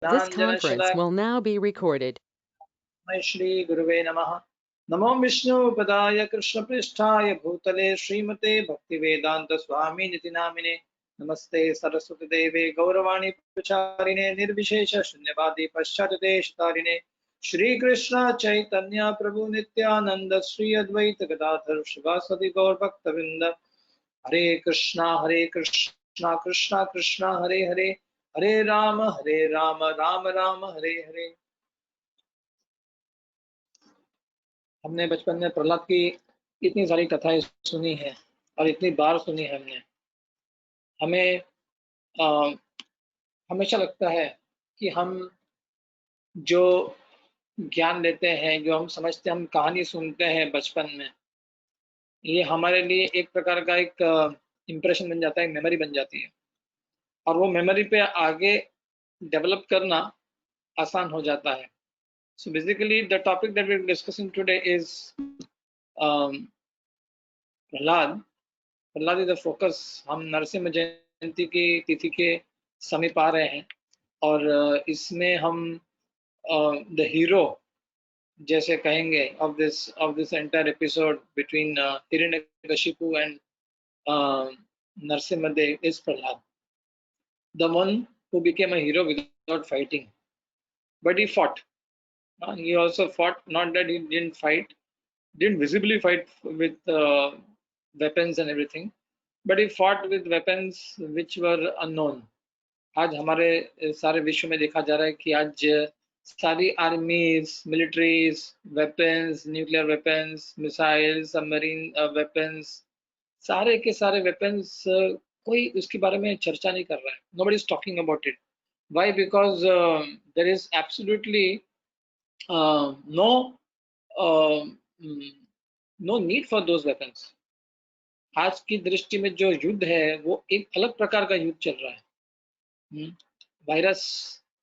This conference will now be recorded. Shri गुरुवे नमः। नमो विष्णुपदाय कृष्णपृष्ठाय भूतले श्रीमते भक्तिवेदांत स्वामी निति नामिने। नमस्ते सरस्वती देवे गौरवाणी प्रचारिणे निर्विशेष शून्यवादी पश्चादेशतारिणे। श्री कृष्ण चैतन्य प्रभु नित्यानंद श्री अद्वैत गदाधर शिवासदि गौर भक्तवृंद। हरे कृष्णा कृष्णा कृष्णा हरे हरे, हरे राम राम राम हरे हरे। हमने बचपन में प्रहलाद की इतनी सारी कथाएं सुनी है और इतनी बार सुनी है हमने। हमें हमेशा लगता है कि हम जो ज्ञान लेते हैं, जो हम समझते हैं, हम कहानी सुनते हैं बचपन में, ये हमारे लिए एक प्रकार का एक इम्प्रेशन बन जाता है, मेमोरी बन जाती है, और वो मेमोरी पे आगे डेवलप करना आसान हो जाता है। So basically the topic that we're discussing today is Prahlad. Prahlad is the focus. हम नरसिंह जयंती की तिथि के समीप आ रहे हैं और इसमें हम द हीरो जैसे कहेंगे of this entire episode between Hiranyakashipu and Narasimha is Prahlad, the one who became a hero without fighting, but he fought. He also fought, not that he didn't visibly fight with weapons and everything, but he fought with weapons which were unknown. आज हमारे सारे विश्व में देखा जा रहा है कि आज सारी आर्मीज, militaries, weapons, nuclear weapons, missile, submarine weapons, सारे के सारे वेपन्स, कोई उसके बारे में चर्चा नहीं कर रहा है. Nobody is talking about it. Why? Because there is absolutely no need for those weapons. आज की दृष्टि में जो युद्ध है वो एक अलग प्रकार का युद्ध चल रहा है. वायरस,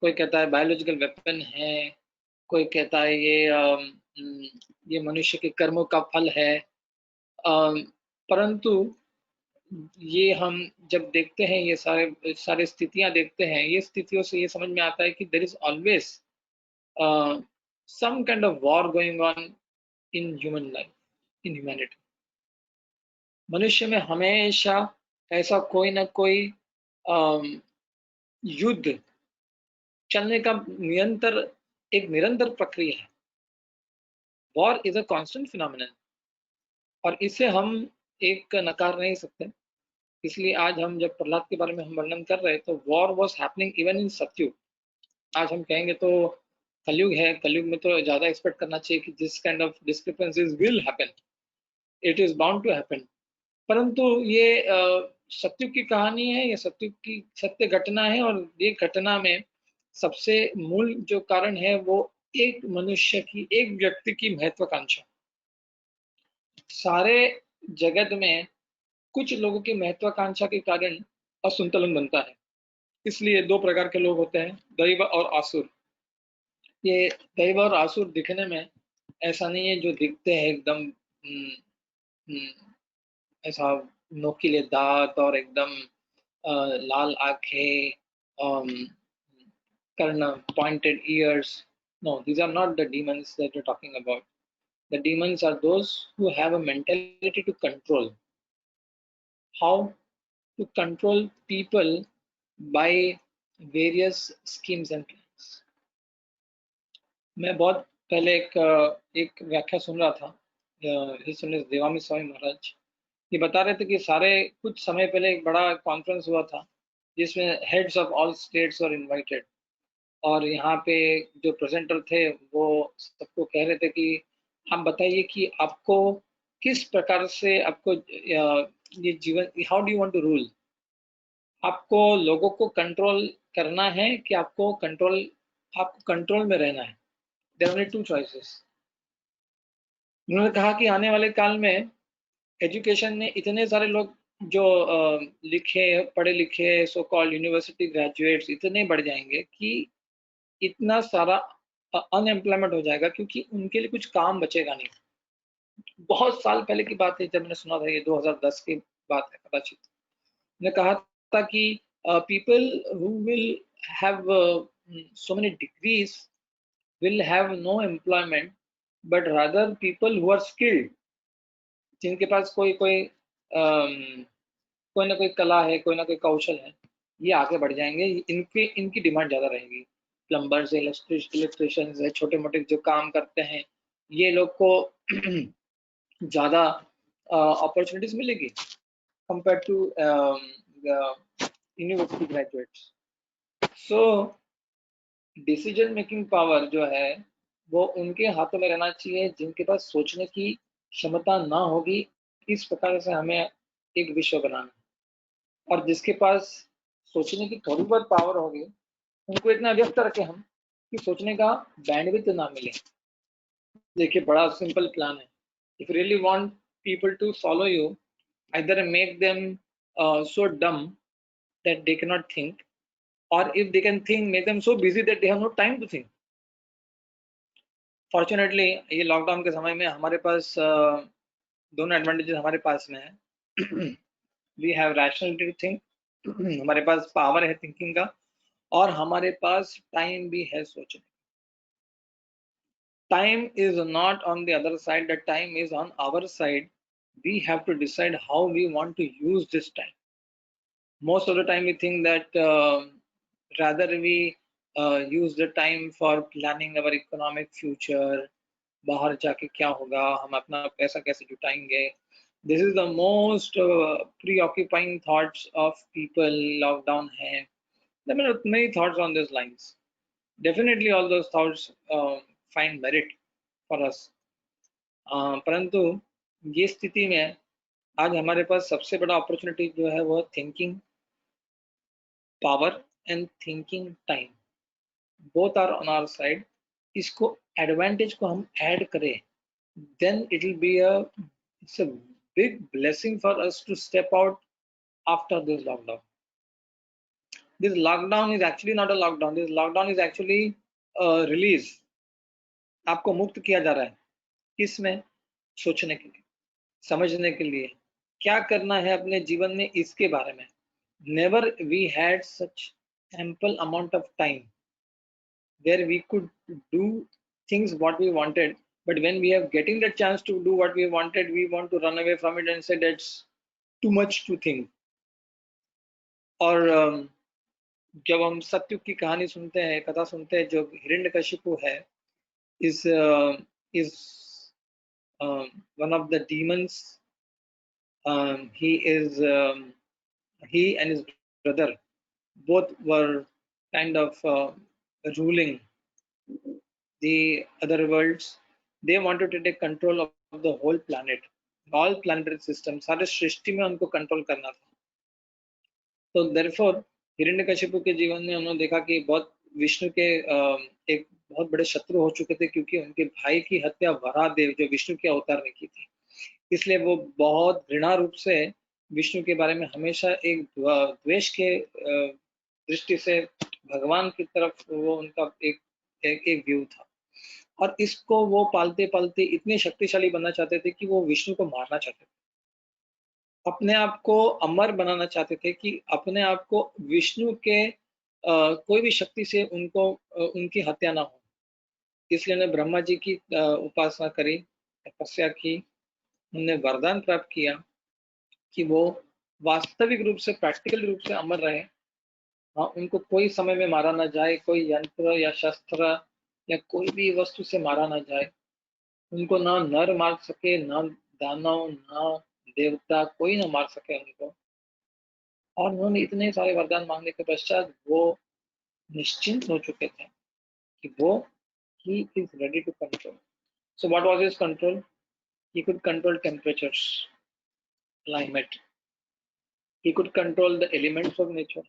कोई कहता है बायोलॉजिकल वेपन है, कोई कहता है ये मनुष्य के कर्मों का फल है. परंतु ये हम जब देखते हैं, ये सारे स्थितियां देखते हैं, ये स्थितियों से ये समझ में आता है कि there is always some kind of war going on in human life, in humanity. मनुष्य में हमेशा ऐसा कोई ना कोई युद्ध चलने का एक निरंतर प्रक्रिया है. War is a constant phenomenon और इसे हम एक नकार नहीं सकते. इसलिए आज हम जब प्रहलाद के बारे में हम वर्णन कर रहे हैं तो war was happening even in सतयुग. आज हम कहेंगे तो कलयुग है, कलयुग में तो ज्यादा एक्सपेक्ट करना चाहिए कि this kind of discrepancies will happen, it is bound to happen. परंतु ये सतयुग की कहानी है, ये सतयुग की सत्य घटना है, और ये घटना में सबसे मूल जो कारण है वो एक मनुष्य की, एक व्यक्ति की महत्वाकांक्षा. सारे जगत में कुछ लोगों की महत्वाकांक्षा के कारण असंतुलन बनता है. इसलिए दो प्रकार के लोग होते हैं, दैव और आसुर. ये दैव और आसुर दिखने में ऐसा नहीं है जो दिखते हैं एकदम ऐसा नोकीले दांत और एकदम लाल आंखें, कर्ण, pointed ears. No, these are not the demons that you're talking about. The demons are those who have a mentality to control. How to control people by various schemes and plans. मैं बहुत पहले एक व्याख्या सुन रहा था, देवामी स्वामी महाराज. ये बता रहे थे कि कुछ समय पहले एक बड़ा कॉन्फ्रेंस हुआ था जिसमें heads of all states were invited, और यहाँ पे जो प्रेजेंटर थे वो सबको कह रहे थे कि आप बताइए कि आपको किस प्रकार से आपको ये जीवन, how do you want to rule. आपको लोगों को कंट्रोल करना है कि आपको कंट्रोल में रहना है. There are only two choices. उन्होंने कहा कि आने वाले काल में एजुकेशन में इतने सारे लोग जो पढ़े लिखे सो कॉल्ड यूनिवर्सिटी ग्रेजुएट्स इतने बढ़ जाएंगे कि इतना सारा अनएम्प्लॉयमेंट हो जाएगा, क्योंकि उनके लिए कुछ काम बचेगा नहीं. बहुत साल पहले की बात है जब मैंने सुना था, ये 2010 की बात है कदाचित. ने कहा था कि people who will have so many degrees will have no employment, but rather people who are skilled, जिनके पास कोई कोई कोई ना कोई कला है, कोई ना कोई कौशल है, ये आगे बढ़ जाएंगे। इनकी डिमांड ज़्यादा रहेगी। प्लम्बर्स, इलेक्ट्रिशियंस है, छोटे मोटे जो काम करते हैं, ये लोग को ज़्यादा अपॉर्चुनिटीज मिलेगी compare to university graduates. So decision making power जो है वो उनके हाथों में रहना चाहिए जिनके पास सोचने की क्षमता ना होगी। इस प्रकार से हमें एक विश्व बनाना, और जिसके पास सोचने की थोड़ी बहुत पावर होगी उनको इतना व्यस्त रखें हम कि सोचने का बैंडविड्थ ना मिले। देखिए, बड़ा सिंपल प्लान है। If really want people to follow you, either make them so dumb that they cannot think, or if they can think, make them so busy that they have no time to think. Fortunately ये lockdown के समय में हमारे पास दोनों advantages हमारे पास में है। We have rationality to think, हमारे पास पावर है थिंकिंग का, और हमारे पास टाइम भी है सोचने। Time is not on the other side, the time is on our side. We have to decide how we want to use this time. Most of the time we think that rather we use the time for planning our economic future, बाहर जाके क्या होगा, हम अपना पैसा कैसे जुटाएंगे। This is the most preoccupying thoughts of people lockdown है। There are many thoughts on these lines. Definitely all those thoughts find merit for us. परंतु ये स्थिति में आज हमारे पास सबसे बड़ा अपॉर्चुनिटी जो है वो thinking power and thinking time, both are on our side. इसको एडवांटेज को हम ऐड करें, then it will be it's a big blessing for us to step out after this lockdown. This lockdown is actually not a lockdown, this lockdown is actually release. आपको मुक्त किया जा रहा है किसमें? सोचने के लिए, समझने के लिए, क्या करना है अपने जीवन में इसके बारे में। Never we had such ample amount of time where we could do things what we wanted, but when we have getting the chance to do what we wanted, we want to run away from it and say that's too much to think. और जब हम सत्युग की कहानी सुनते हैं, कथा सुनते हैं, जो हिरण्यकशिपु है is one of the demons. He and his brother both were kind of ruling the other worlds. They wanted to take control of the whole planet, all planetary system, सारे सृष्टि में उनको कंट्रोल करना था। तो therefore हिरण्यकशिपु के जीवन में उन्होंने देखा कि बहुत विष्णु के एक बहुत बड़े शत्रु हो चुके थे, क्योंकि उनके भाई की हत्या वराहदेव जो विष्णु के अवतार ने की थी। इसलिए वो बहुत घृणा रूप से विष्णु के बारे में हमेशा एक द्वेष के दृष्टि से भगवान की तरफ वो उनका एक व्यू था। और इसको वो पालते पालते इतने शक्तिशाली बनना चाहते थे कि वो विष्णु को मारना चाहते थे, अपने आप को अमर बनाना चाहते थे कि अपने आप को विष्णु के कोई भी शक्ति से उनको उनकी हत्या ना हो। इसलिए उन्होंने ब्रह्मा जी की उपासना करी, तपस्या की, उन्होंने वरदान प्राप्त किया कि वो वास्तविक रूप से, प्रैक्टिकल रूप से अमर रहे। हाँ, उनको कोई समय में मारा ना जाए, कोई यंत्र या शस्त्र या कोई भी वस्तु से मारा ना जाए। उनको ना नर मार सके, ना दानव, ना देवता, कोई ना मार सके उनको। और उन्होंने इतने सारे वरदान मांगने के पश्चात वो निश्चिंत हो चुके थे कि वो he is ready to control. So what was his control? He could control temperatures, climate. He could control the elements of nature.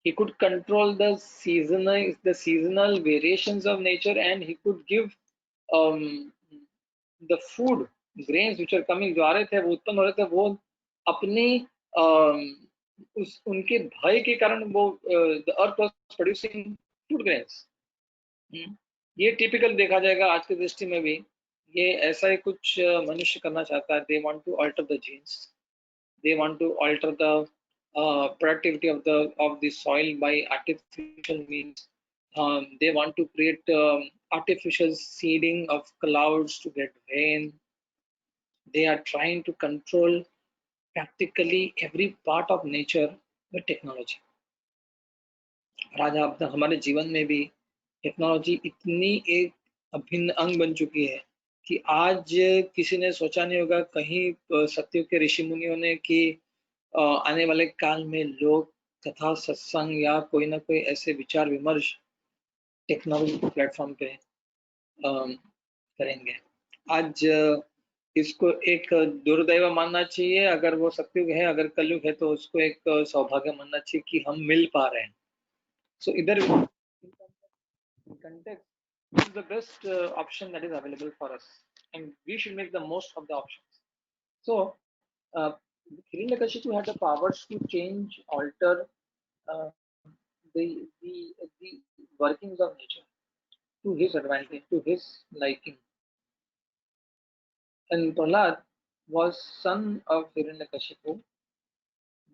He could control the seasonal variations of nature, and he could give the food, grains which are coming, जो आ रहे थे, वो उत्पन्न हो रहे थे, वो अपने उनके भय के कारण वो the earth was producing food grains. ये टिपिकल देखा जाएगा आज की दृष्टि में भी। ये ऐसा ही कुछ मनुष्य करना चाहता है। They want to alter the genes. They want to alter the productivity of the soil by artificial means. They want to create artificial seeding of clouds to get rain. They are trying to control practically every part of nature with technology. और आज आप हमारे जीवन में भी technology इतनी एक अभिन्न अंग बन चुकी है कि आज किसी ने सोचा नहीं होगा कहीं सत्युग के ऋषि मुनियों ने कि आने वाले काल में लोग कथा सत्संग या कोई ना कोई ऐसे विचार विमर्श टेक्नोलॉजी के प्लेटफॉर्म पे करेंगे। आज इसको एक दुर्दैव मानना चाहिए अगर वो सत्युग है, अगर कलयुग है तो उसको एक सौभाग्य मानना चाहिए कि हम मिल पा रहे हैं। So either in context, this is the best option that is available for us, and we should make the most of the options. So, uh, Hiranyakashipu had the powers to change, alter uh, the workings of nature to his advantage, to his liking. And Prahlad was son of Hiranyakashipu.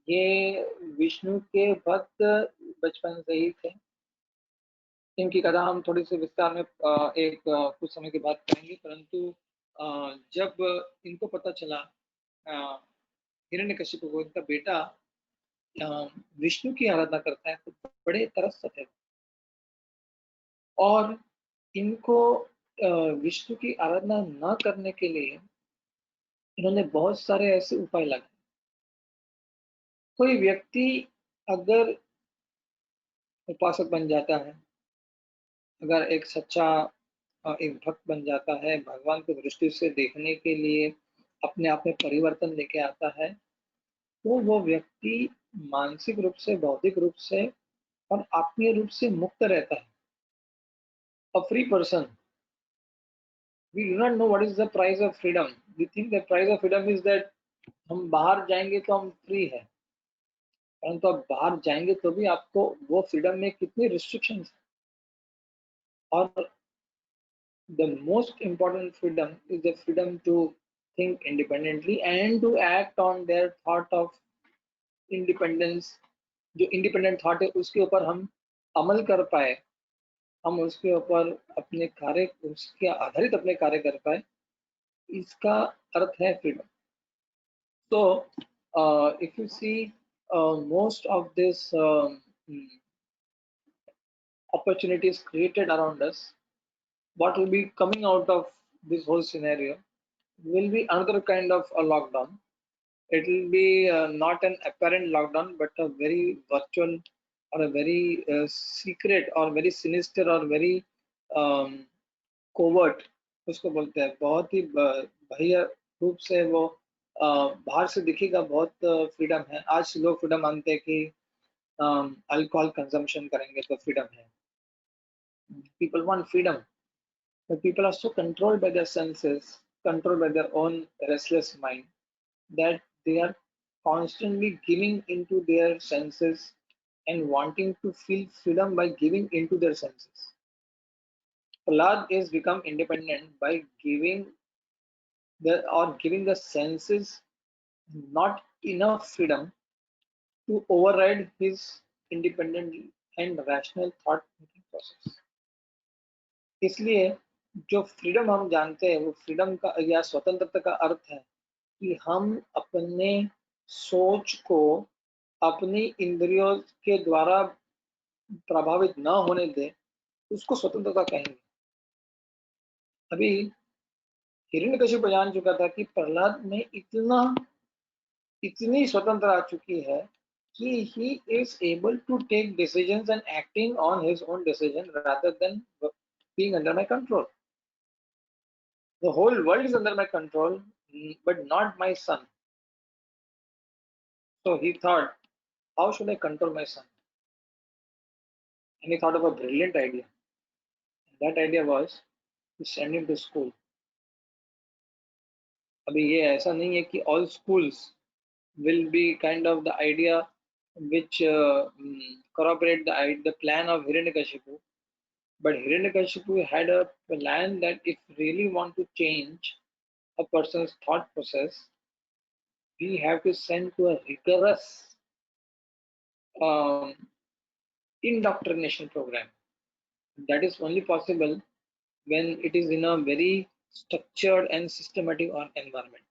ये विष्णु के भक्त बचपन से ही थे। इनकी कथा हम थोड़ी सी विस्तार में कुछ समय के बाद करेंगे, परंतु जब इनको पता चला हिरण्यकशिपु को इनका बेटा विष्णु की आराधना करता है तो बड़े तरस थे और इनको विष्णु की आराधना न करने के लिए इन्होंने बहुत सारे ऐसे उपाय लगाए। कोई व्यक्ति अगर उपासक बन जाता है, अगर एक सच्चा एक भक्त बन जाता है, भगवान को दृष्टि से देखने के लिए अपने आप में परिवर्तन लेके आता है, तो वो व्यक्ति मानसिक रूप से, बौद्धिक रूप से और आत्मीय रूप से मुक्त रहता है। A free person. We do not know what is the price of freedom. We think the price of freedom is that हम बाहर जाएंगे तो हम फ्री है, परंतु आप बाहर जाएंगे तो भी आपको वो फ्रीडम में कितनी रिस्ट्रिक्शंस है। और the most important freedom is the freedom to think independently and to act on their thought of independence। जो इंडिपेंडेंट थॉट है उसके ऊपर हम अमल कर पाए, हम उसके ऊपर अपने कार्य, उसके आधारित अपने कार्य कर पाए, इसका अर्थ है freedom. So if you see most of this opportunities created around us, what will be coming out of this whole scenario will be another kind of a lockdown. It will be not an apparent lockdown, but a very virtual or a very secret or very sinister or very covert, उसको बोलते हैं, बहुत ही बाह्य रूप से वो बाहर से दिखेगा बहुत फ्रीडम है। आज लोग फ्रीडम मानते हैं कि अल्कोहल कंजम्पशन करेंगे तो फ्रीडम है। People want freedom, but people are so controlled by their senses, controlled by their own restless mind, that they are constantly giving into their senses and wanting to feel freedom by giving into their senses. Prahlad is become independent by giving giving the senses not enough freedom to override his independent and rational thought thinking process. इसलिए जो freedom हम जानते हैं वो freedom का या स्वतंत्रता का अर्थ है कि हम अपने सोच को अपनी इंद्रियों के द्वारा प्रभावित न होने दें, उसको स्वतंत्रता कहेंगे। अभी हिरण्यकशिपु जान चुका था कि प्रहलाद में इतनी स्वतंत्रता आ चुकी है कि he is able to take decisions and acting on his own decision rather than being under my control. The whole world is under my control, but not my son. So he thought, how should I control my son? And he thought of a brilliant idea. And that idea was to send him to school. अभी ये ऐसा नहीं है कि all schools will be kind of the idea which corroborate the plan of Hiranyakashipu. But Hiranyakashipu had a plan that if really want to change a person's thought process, we have to send to a rigorous um, indoctrination program. That is only possible when it is in a very structured and systematic environment.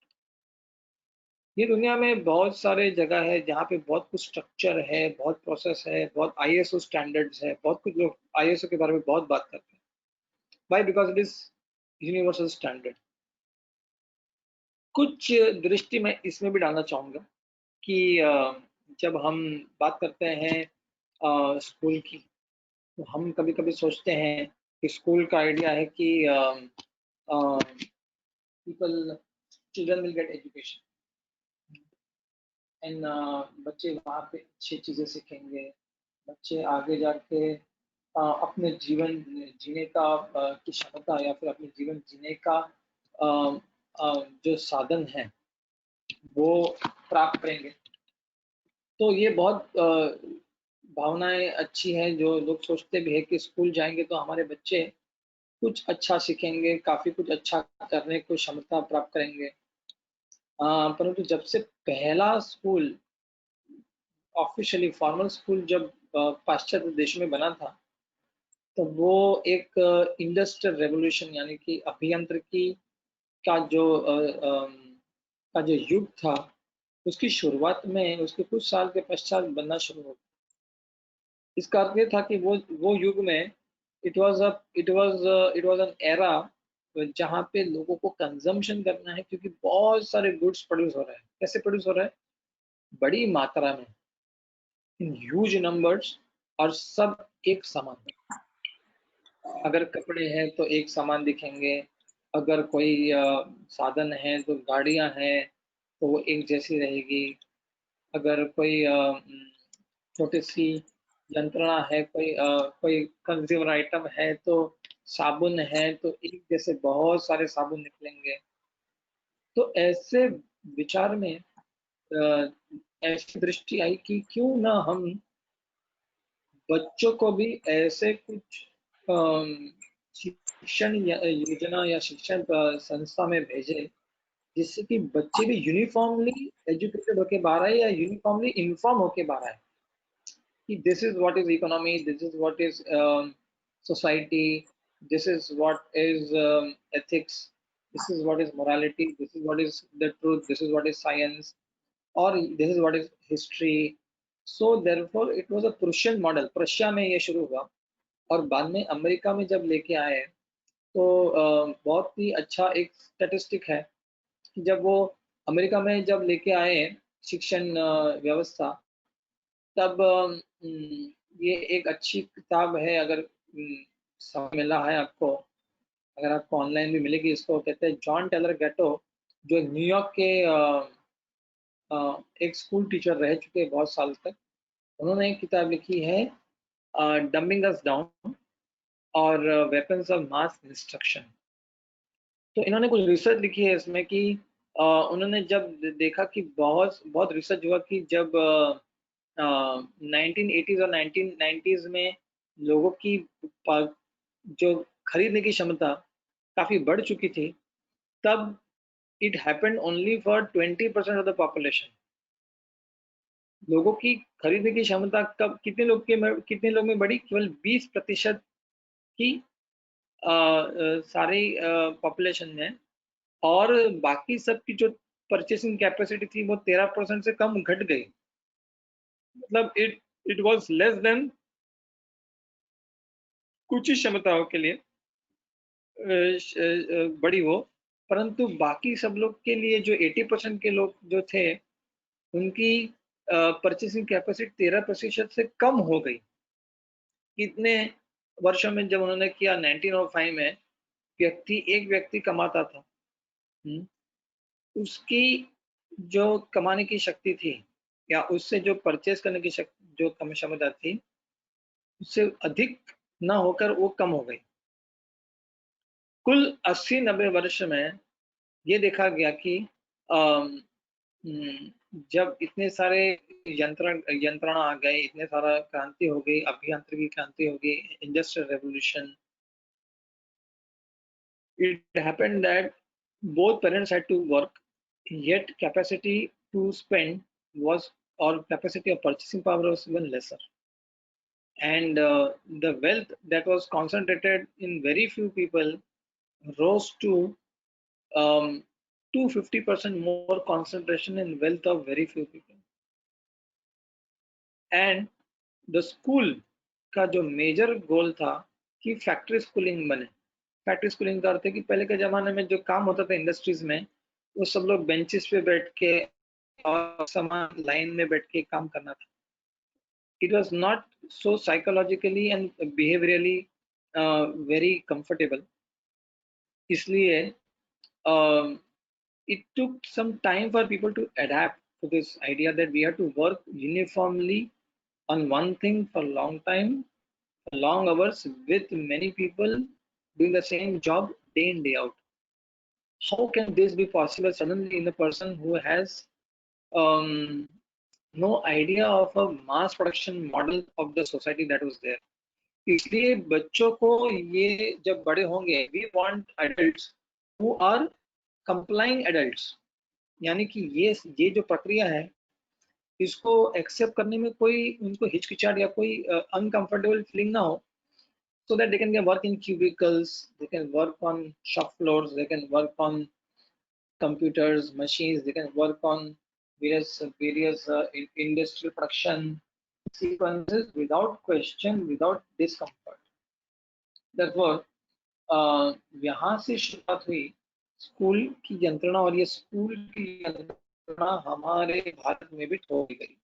ये दुनिया में बहुत सारे जगह है जहाँ पे बहुत कुछ स्ट्रक्चर है, बहुत प्रोसेस है, बहुत आईएसओ स्टैंडर्ड्स है, बहुत कुछ लोग आईएसओ के बारे में बहुत बात करते हैं। Why? Because it is universal standard. कुछ दृष्टि में इसमें भी डालना चाहूँगा कि जब हम बात करते हैं स्कूल की, तो हम कभी-कभी सोचते हैं कि स्कूल का आइडिया है कि people children will get education and बच्चे वहाँ पे अच्छी चीज़ें सीखेंगे, बच्चे आगे जाके अपने जीवन जीने का की क्षमता या फिर अपने जीवन जीने का अ, जो साधन है वो प्राप्त करेंगे। तो ये बहुत भावनाएं अच्छी हैं, जो लोग सोचते भी है कि स्कूल जाएंगे तो हमारे बच्चे कुछ अच्छा सीखेंगे, काफी कुछ अच्छा करने को क्षमता प्राप्त करेंगे। परंतु जब से पहला स्कूल ऑफिशियली फॉर्मल स्कूल जब पाश्चात्य देश में बना था, तो वो एक इंडस्ट्रियल रेवोल्यूशन यानी कि अभियांत्रिकी का जो का जो युग था, उसकी शुरुआत में उसके कुछ साल के पश्चात बनना शुरू हो। इसका अर्थ ये था कि वो युग में इट वाज एन एरा जहाँ पे लोगों को कंजम्पशन करना है, क्योंकि बहुत सारे गुड्स प्रोड्यूस हो रहे हैं। कैसे प्रोड्यूस हो रहा है? बड़ी मात्रा में, इन ह्यूज नंबर्स, और सब एक समान। अगर कपड़े हैं तो एक समान दिखेंगे, अगर कोई साधन है तो गाड़ियां हैं तो वो एक जैसी रहेगी, अगर कोई छोटी सी यंत्रणा है, कोई कंज्यूमर आइटम है, तो साबुन है तो एक जैसे बहुत सारे साबुन निकलेंगे। तो ऐसे विचार में ऐसी दृष्टि आई कि क्यों ना हम बच्चों को भी ऐसे कुछ अम, शिक्षण योजना या शिक्षण संस्था में भेजे, जिससे कि बच्चे भी यूनिफॉर्मली एजुकेटेड होके बाहर आए या यूनिफॉर्मली इन्फॉर्म होके बाहर आए कि this is what is economy, this is what is society, this is what is ethics, this is what is morality, this is what is the truth, this is what is science, और this is what is history. So therefore it was a Prussian model. Prussia में ये शुरू हुआ और बाद में America में जब लेके आए, तो बहुत ही अच्छा एक स्टैटिस्टिक है कि जब वो अमेरिका में जब लेके आए शिक्षण व्यवस्था, तब ये एक अच्छी किताब है, अगर समय मिला है आपको, अगर आपको ऑनलाइन भी मिलेगी, इसको कहते हैं जॉन टेलर गेटो, जो न्यूयॉर्क के एक स्कूल टीचर रह चुके हैं बहुत साल तक। उन्होंने एक किताब लिखी है डम्बिंग अस डाउन और वेपन्स ऑफ मास डिस्ट्रक्शन। तो इन्होंने कुछ रिसर्च लिखी है इसमें कि उन्होंने जब देखा कि बहुत बहुत रिसर्च हुआ कि जब 1980s और 1990s में लोगों की जो खरीदने की क्षमता काफी बढ़ चुकी थी, तब it happened only for 20% of the population. लोगों की खरीदने की क्षमता कब कितने लोग में बढ़ी? केवल 20% की सारी पॉपुलेशन में। और बाकी सब की जो परचेसिंग कैपेसिटी थी वो 13% से कम घट गई। मतलब it it was less than कुछ ही क्षमताओं के लिए बड़ी हो, परंतु बाकी सब लोग के लिए जो 80% के लोग जो थे, उनकी परचेसिंग कैपेसिटी 13% से कम हो गई। कितने वर्षों में? जब उन्होंने किया 1905 में, एक व्यक्ति कमाता था, हम्म, उसकी जो कमाने की शक्ति थी या उससे जो परचेस करने की शक्ति, जो कम क्षमता थी, उससे अधिक ना होकर वो कम हो गई। कुल 80-90 वर्ष में ये देखा गया कि अम, जब इतने सारे यंत्रण आ गए, इतने सारा क्रांति हो गई, अभियांत्रिकी क्रांति हो गई, industrial revolution, it happened that both parents had to work, yet capacity to spend was, or capacity of purchasing power was even lesser. and the wealth that was concentrated in very few people rose to 250% more concentration in wealth of very few people. And the school का जो major goal था कि factory schooling बने। Factory schooling का अर्थ है कि पहले के ज़माने में जो काम होता था इंडस्ट्रीज में, वो सब लोग बेंचेस पे बैठ के और समान लाइन में बैठ के काम करना था। It was not so psychologically and behaviourally very comfortable. इसलिए it took some time for people to adapt to this idea that we have to work uniformly on one thing for a long time, for long hours, with many people doing the same job day in, day out. How can this be possible suddenly in a person who has um, no idea of a mass production model of the society that was there? इसलिए बच्चों को ये जब बड़े होंगे, we want adults who are complying adults, यानी कि ये जो प्रक्रिया है, इसको एक्सेप्ट करने में कोई उनको हिचकिचाहट या कोई अनकंफर्टेबल फीलिंग ना हो, so that they can work in cubicles, they can work on shop floors, they can work on computers, machines, they can work on various industrial production sequences without question, without discomfort. Therefore, यहाँ से शुरुआत हुई school की यंत्रणा, और ये school की यंत्रणा हमारे भारत में भी थोड़ी गई।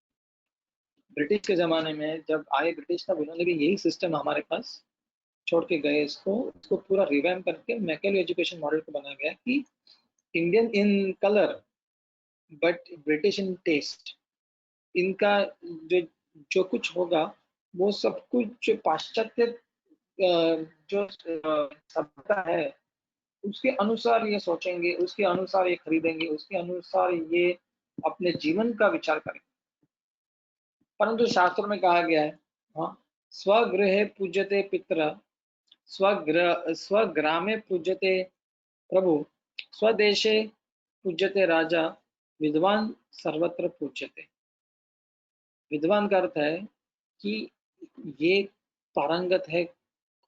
ब्रिटिश के ज़माने में जब आए ब्रिटिश, तब उन्होंने भी यही सिस्टम हमारे पास छोड़ के गए। इसको पूरा रिवैम्प करके मैकेले एजुकेशन मॉडल को बनाया गया कि Indian in colour but British in taste. इनका जो जो कुछ होगा वो सब कुछ पाश्चात्य जो सभ्यता है उसके अनुसार ये सोचेंगे, उसके अनुसार ये खरीदेंगे, उसके अनुसार ये अपने जीवन का विचार करेंगे। परंतु शास्त्रों में कहा गया है, हाँ, स्वगृहे पूज्यते पितर, स्वग्रामे पूज्यते प्रभु, स्वदेशे पूज्यते राजा, विद्वान सर्वत्र पूज्यते। विद्वान का अर्थ है कि ये पारंगत है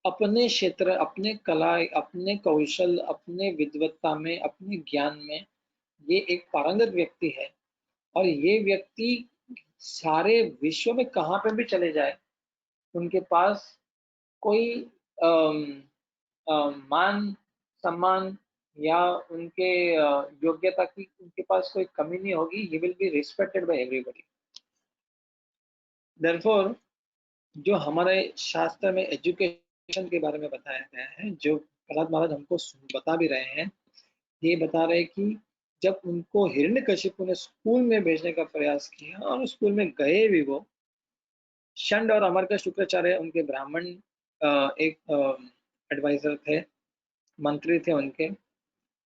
अपने क्षेत्र, अपने कला, अपने कौशल, अपने विद्वत्ता में, अपने ज्ञान में। ये एक पारंगत व्यक्ति है और ये व्यक्ति सारे विश्व में कहाँ पे भी चले जाए, उनके पास कोई मान सम्मान या उनके योग्यता की उनके पास कोई कमी नहीं होगी। He will be respected by everybody. Therefore जो हमारे शास्त्र में एजुकेशन के बारे में बताया गया है, जो प्रहलाद महाराज हमको बता भी रहे हैं, ये बता रहे कि जब उनको हिरण्यकशिपु ने स्कूल में भेजने का प्रयास किया और स्कूल में गए भी वो, शंड और अमर शुक्राचार्य उनके ब्राह्मण एक एडवाइजर थे, मंत्री थे उनके,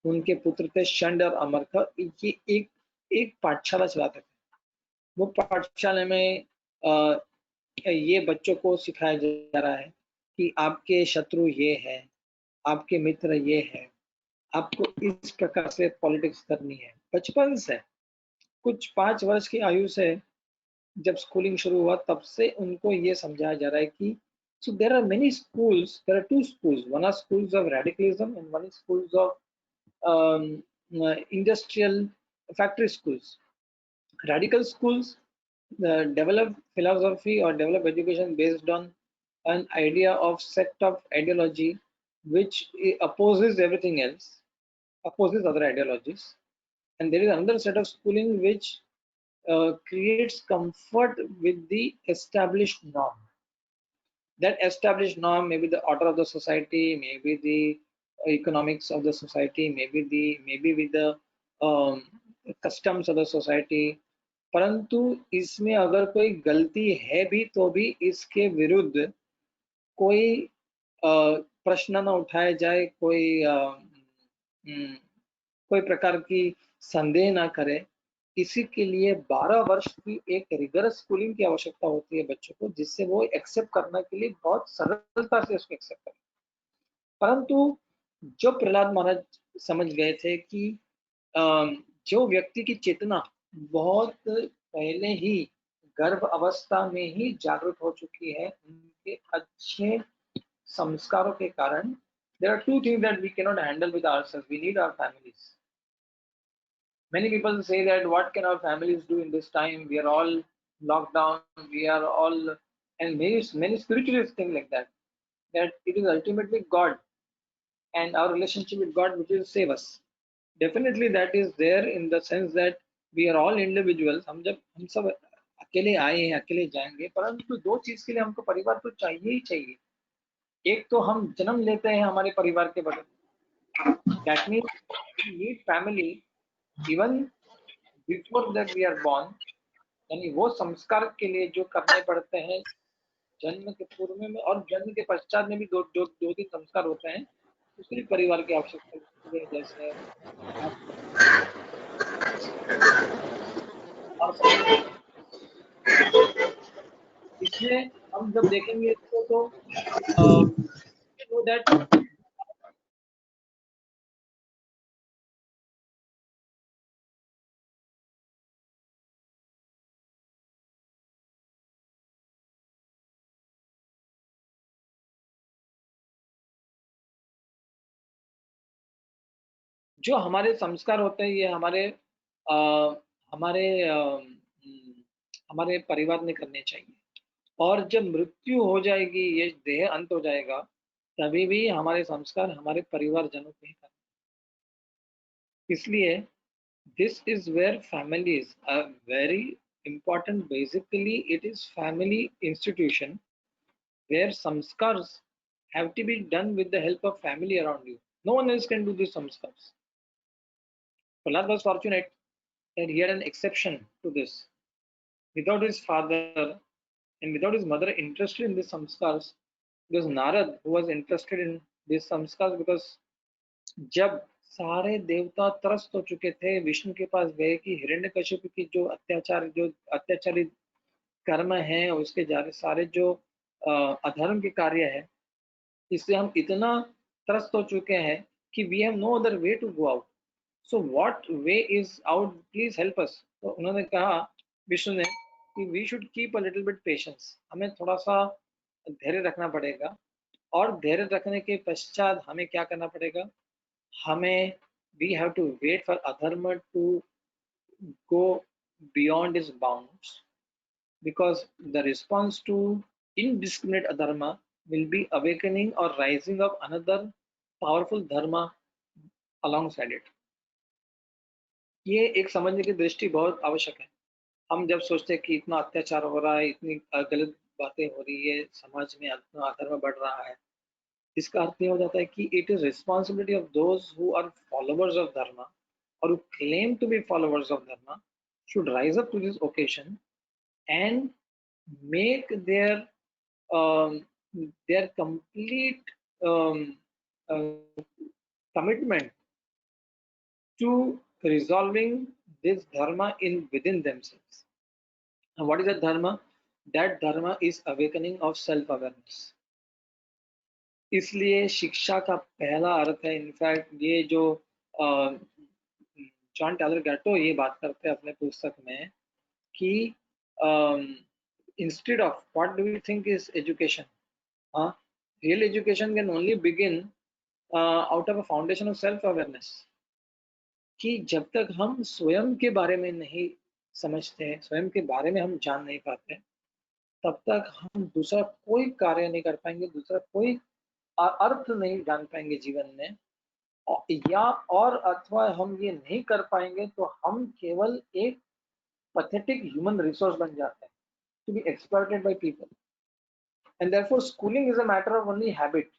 उनके पुत्र थे शंड और अमर। ये एक पाठशाला चलाते थे। वो पाठशाला में ये बच्चों को सिखाया जा रहा है कि आपके शत्रु ये है, आपके मित्र ये है, आपको इस प्रकार से पॉलिटिक्स करनी है। बचपन से कुछ 5 वर्ष की आयु से जब स्कूलिंग शुरू हुआ, तब से उनको ये समझाया जा रहा है कि so there are many schools, there are two schools, one are schools of radicalism and one is schools of industrial factory schools. Radical schools develop philosophy or develop education based on an idea of sect of ideology which opposes everything else, opposes other ideologies. And there is another set of schooling which creates comfort with the established norm. That established norm may be the order of the society, maybe the economics of the society, maybe with the customs of the society. परंतु इसमें अगर कोई गलती है भी तो भी इसके विरुद्ध कोई प्रश्न न उठाया जाए, कोई प्रकार की संदेह ना करे। इसी के लिए 12 वर्ष की एक रिगरस स्कूलिंग की आवश्यकता होती है बच्चों को, जिससे वो एक्सेप्ट करने के लिए बहुत सरलता से उसको एक्सेप्ट करें। परंतु जो प्रहलाद महाराज समझ गए थे कि जो व्यक्ति की चेतना बहुत पहले ही गर्भ अवस्था में ही जागृत हो चुकी है उनके अच्छे संस्कारों के कारण। There are two things that we cannot handle with ourselves. We need our families. Many people say that what can our families do in this time? We are all locked down. We are all, and many spiritualists think like that. That it is ultimately God and our relationship with God which will save us. Definitely that is there in the sense that we are all individuals. हम सब अकेले आए हैं, अकेले जाएंगे, परंतु दो चीज के लिए हमको परिवार तो चाहिए ही चाहिए। एक तो हम जन्म लेते हैं हमारे परिवार के बगैर, that means we need family even before that we are born. यानी वो संस्कार के लिए जो करने पड़ते हैं जन्म के पूर्व में और जन्म के पश्चात में भी दो तीन संस्कार होते हैं, उसके लिए परिवार की आवश्यकता होती है। जैसे और इसमें हम जब देखेंगे इसको तो दैट जो हमारे संस्कार होते हैं ये अ, हमारे हमारे परिवार में करने चाहिए। और जब मृत्यु हो जाएगी, ये देह अंत हो जाएगा, तभी भी हमारे संस्कार हमारे परिवारजनों पे ही करने। इसलिए this is where families are very important. Basically it is family institution where samskars have to be done with the help of family around you. No one else can do these samskars. Prahlad was fortunate that he had an exception to this. Without his father and without his mother interested in these samskars, it was Narad who was interested in these samskars, because जब सारे देवता त्रस्त हो चुके थे, विष्णु के पास गए कि हिरण्यकशिपु की जो अत्याचारी कर्म है, उसके सारे जो अधर्म के कार्य है, इससे हम इतना त्रस्त हो चुके हैं कि we have no other way to go out. So what way is out, please help us. तो उन्होंने कहा, विष्णु ने, कि we should keep a little bit patience, हमें थोड़ा सा धैर्य रखना पड़ेगा। और धैर्य रखने के पश्चात हमें क्या करना पड़ेगा, हमें we have to wait for adharma to go beyond its bounds, because the response to indiscriminate adharma will be awakening or rising of another powerful dharma alongside it. ये एक समझने की दृष्टि बहुत आवश्यक है। हम जब सोचते हैं कि इतना अत्याचार हो रहा है, इतनी गलत बातें हो रही है, समाज में इतना अधर्म बढ़ रहा है, इसका अर्थ ये हो जाता है कि it is responsibility of those who are followers of dharma or who claim to be followers of Dharma should rise up to this occasion and make um, their complete commitment to resolving this dharma in within themselves. And what is that dharma? That dharma is awakening of self-awareness. इसलिए शिक्षा का पहला अर्थ है, in fact ये जो John taller गैटो ये बात करते हैं अपने पुस्तक में कि instead of what do we think is education, real education can only begin out of a foundation of self awareness. कि जब तक हम स्वयं के बारे में नहीं समझते, स्वयं के बारे में हम जान नहीं पाते, तब तक हम दूसरा कोई कार्य नहीं कर पाएंगे, दूसरा कोई अर्थ नहीं जान पाएंगे जीवन में। या और अथवा हम ये नहीं कर पाएंगे तो हम केवल एक pathetic human resource बन जाते हैं, to be exploited by people. And therefore schooling is a matter of only habit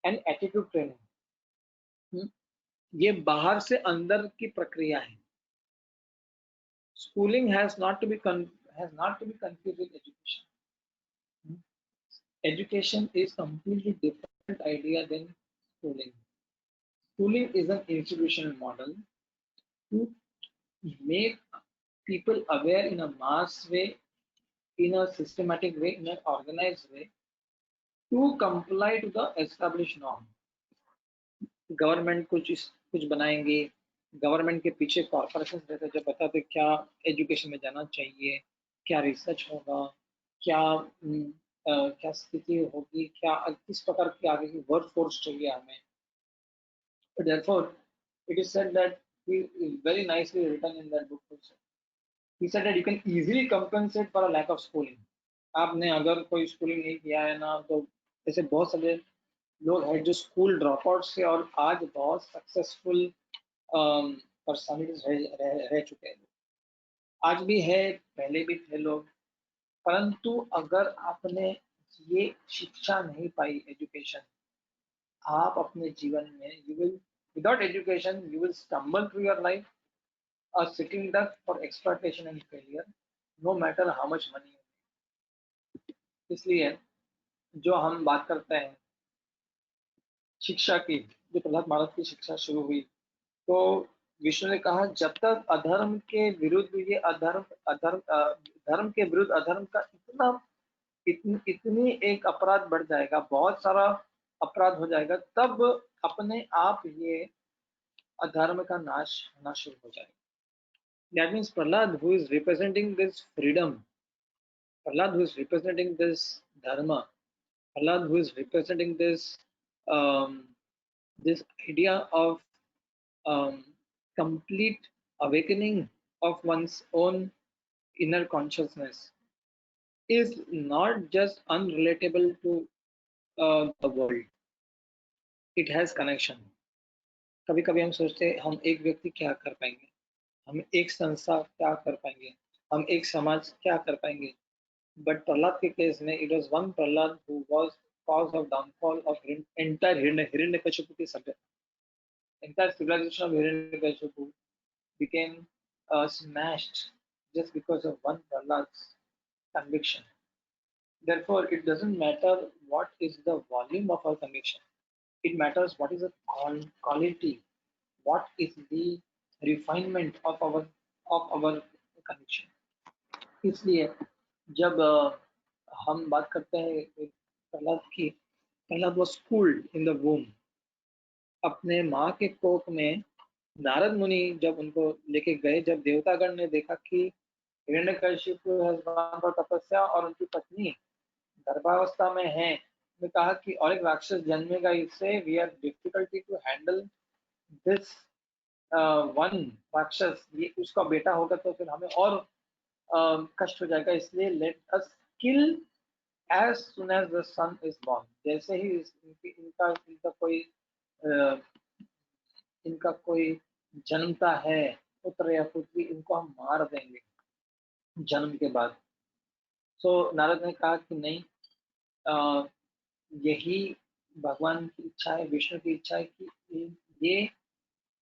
and attitude training. ये बाहर से अंदर की प्रक्रिया है। Schooling has not to be confused with education. Education is completely different idea than schooling. Schooling is an institutional model to make people aware in a mass way, in a systematic way, in an organized way, to comply to the established norm. Government कुछ बनाएंगे, government के पीछे corporation रहते हैं जो बताते क्या education में जाना चाहिए, क्या रिसर्च होगा, क्या क्या स्थिति होगी, क्या किस प्रकार की आगे की वर्क फोर्स चाहिए हमें. But therefore, it is said that he is very nicely written in that book also. He said that you can easily compensate for a lack of schooling. आपने अगर कोई स्कूलिंग नहीं किया है ना, तो ऐसे बहुत सारे लोग हैं जो स्कूल ड्रॉप आउट से और आज बहुत सक्सेसफुल पर्सनालिटीज रह चुके हैं. आज भी है, पहले भी थे लोग. परंतु अगर आपने ये शिक्षा नहीं पाई, एजुकेशन, आप अपने जीवन में you will, without education you will stumble through your life, a sitting duck for exploitation and failure, no matter how much money. इसलिए जो हम बात करते हैं शिक्षा की, जो प्रहलाद महाराज की शिक्षा शुरू हुई, तो विष्णु ने कहा जब तक अधर्म के विरुद्ध ये अधर्म अधर्म धर्म के विरुद्ध अधर्म का इतनी एक अपराध बढ़ जाएगा, बहुत सारा अपराध हो जाएगा, तब अपने आप ये अधर्म का नाश होना शुरू हो जाएगा. That means Prahlad, who is representing this freedom, Prahlad, who is representing this dharma, Prahlad, who is representing this this idea of um, complete awakening of one's own inner consciousness, is not just unrelatable to the world. It has connection. कभी कभी हम सोचते हैं हम एक व्यक्ति क्या कर पाएंगे, हम एक संस्था क्या कर पाएंगे, हम एक समाज क्या कर पाएंगे. But Prahlad के केस में it was one Prahlad who was cause of downfall of entire Hiranyakashipu की सभ्यता. Entire civilization of Hiranyakashipu became smashed just because of one Prahlad's conviction. Therefore, it doesn't matter what is the volume of our conviction. It matters what is the quality, what is the refinement of our conviction. इसलिए जब हम बात करते हैं प्रहलाद की, Prahlad was schooled in the womb. अपने माँ के कोख में नारद मुनि जब उनको लेके गए, जब देवतागण ने देखा कि हिरण्यकशिपु has gone for तपस्या और उनकी पत्नी गर्भावस्था में है, ने कहा कि और एक राक्षस जन्मेगा इससे, we are difficulty to handle this one rakshas, ये उसका बेटा होगा तो फिर हमें और कष्ट हो जाएगा, इसलिए let us kill as soon as the sun is born. जैसे ही इनका कोई जन्मता है पुत्र या पुत्री, इनको हम मार देंगे जन्म के बाद. सो नारद ने कहा कि नहीं, यही भगवान की इच्छा है, विष्णु की इच्छा है कि ये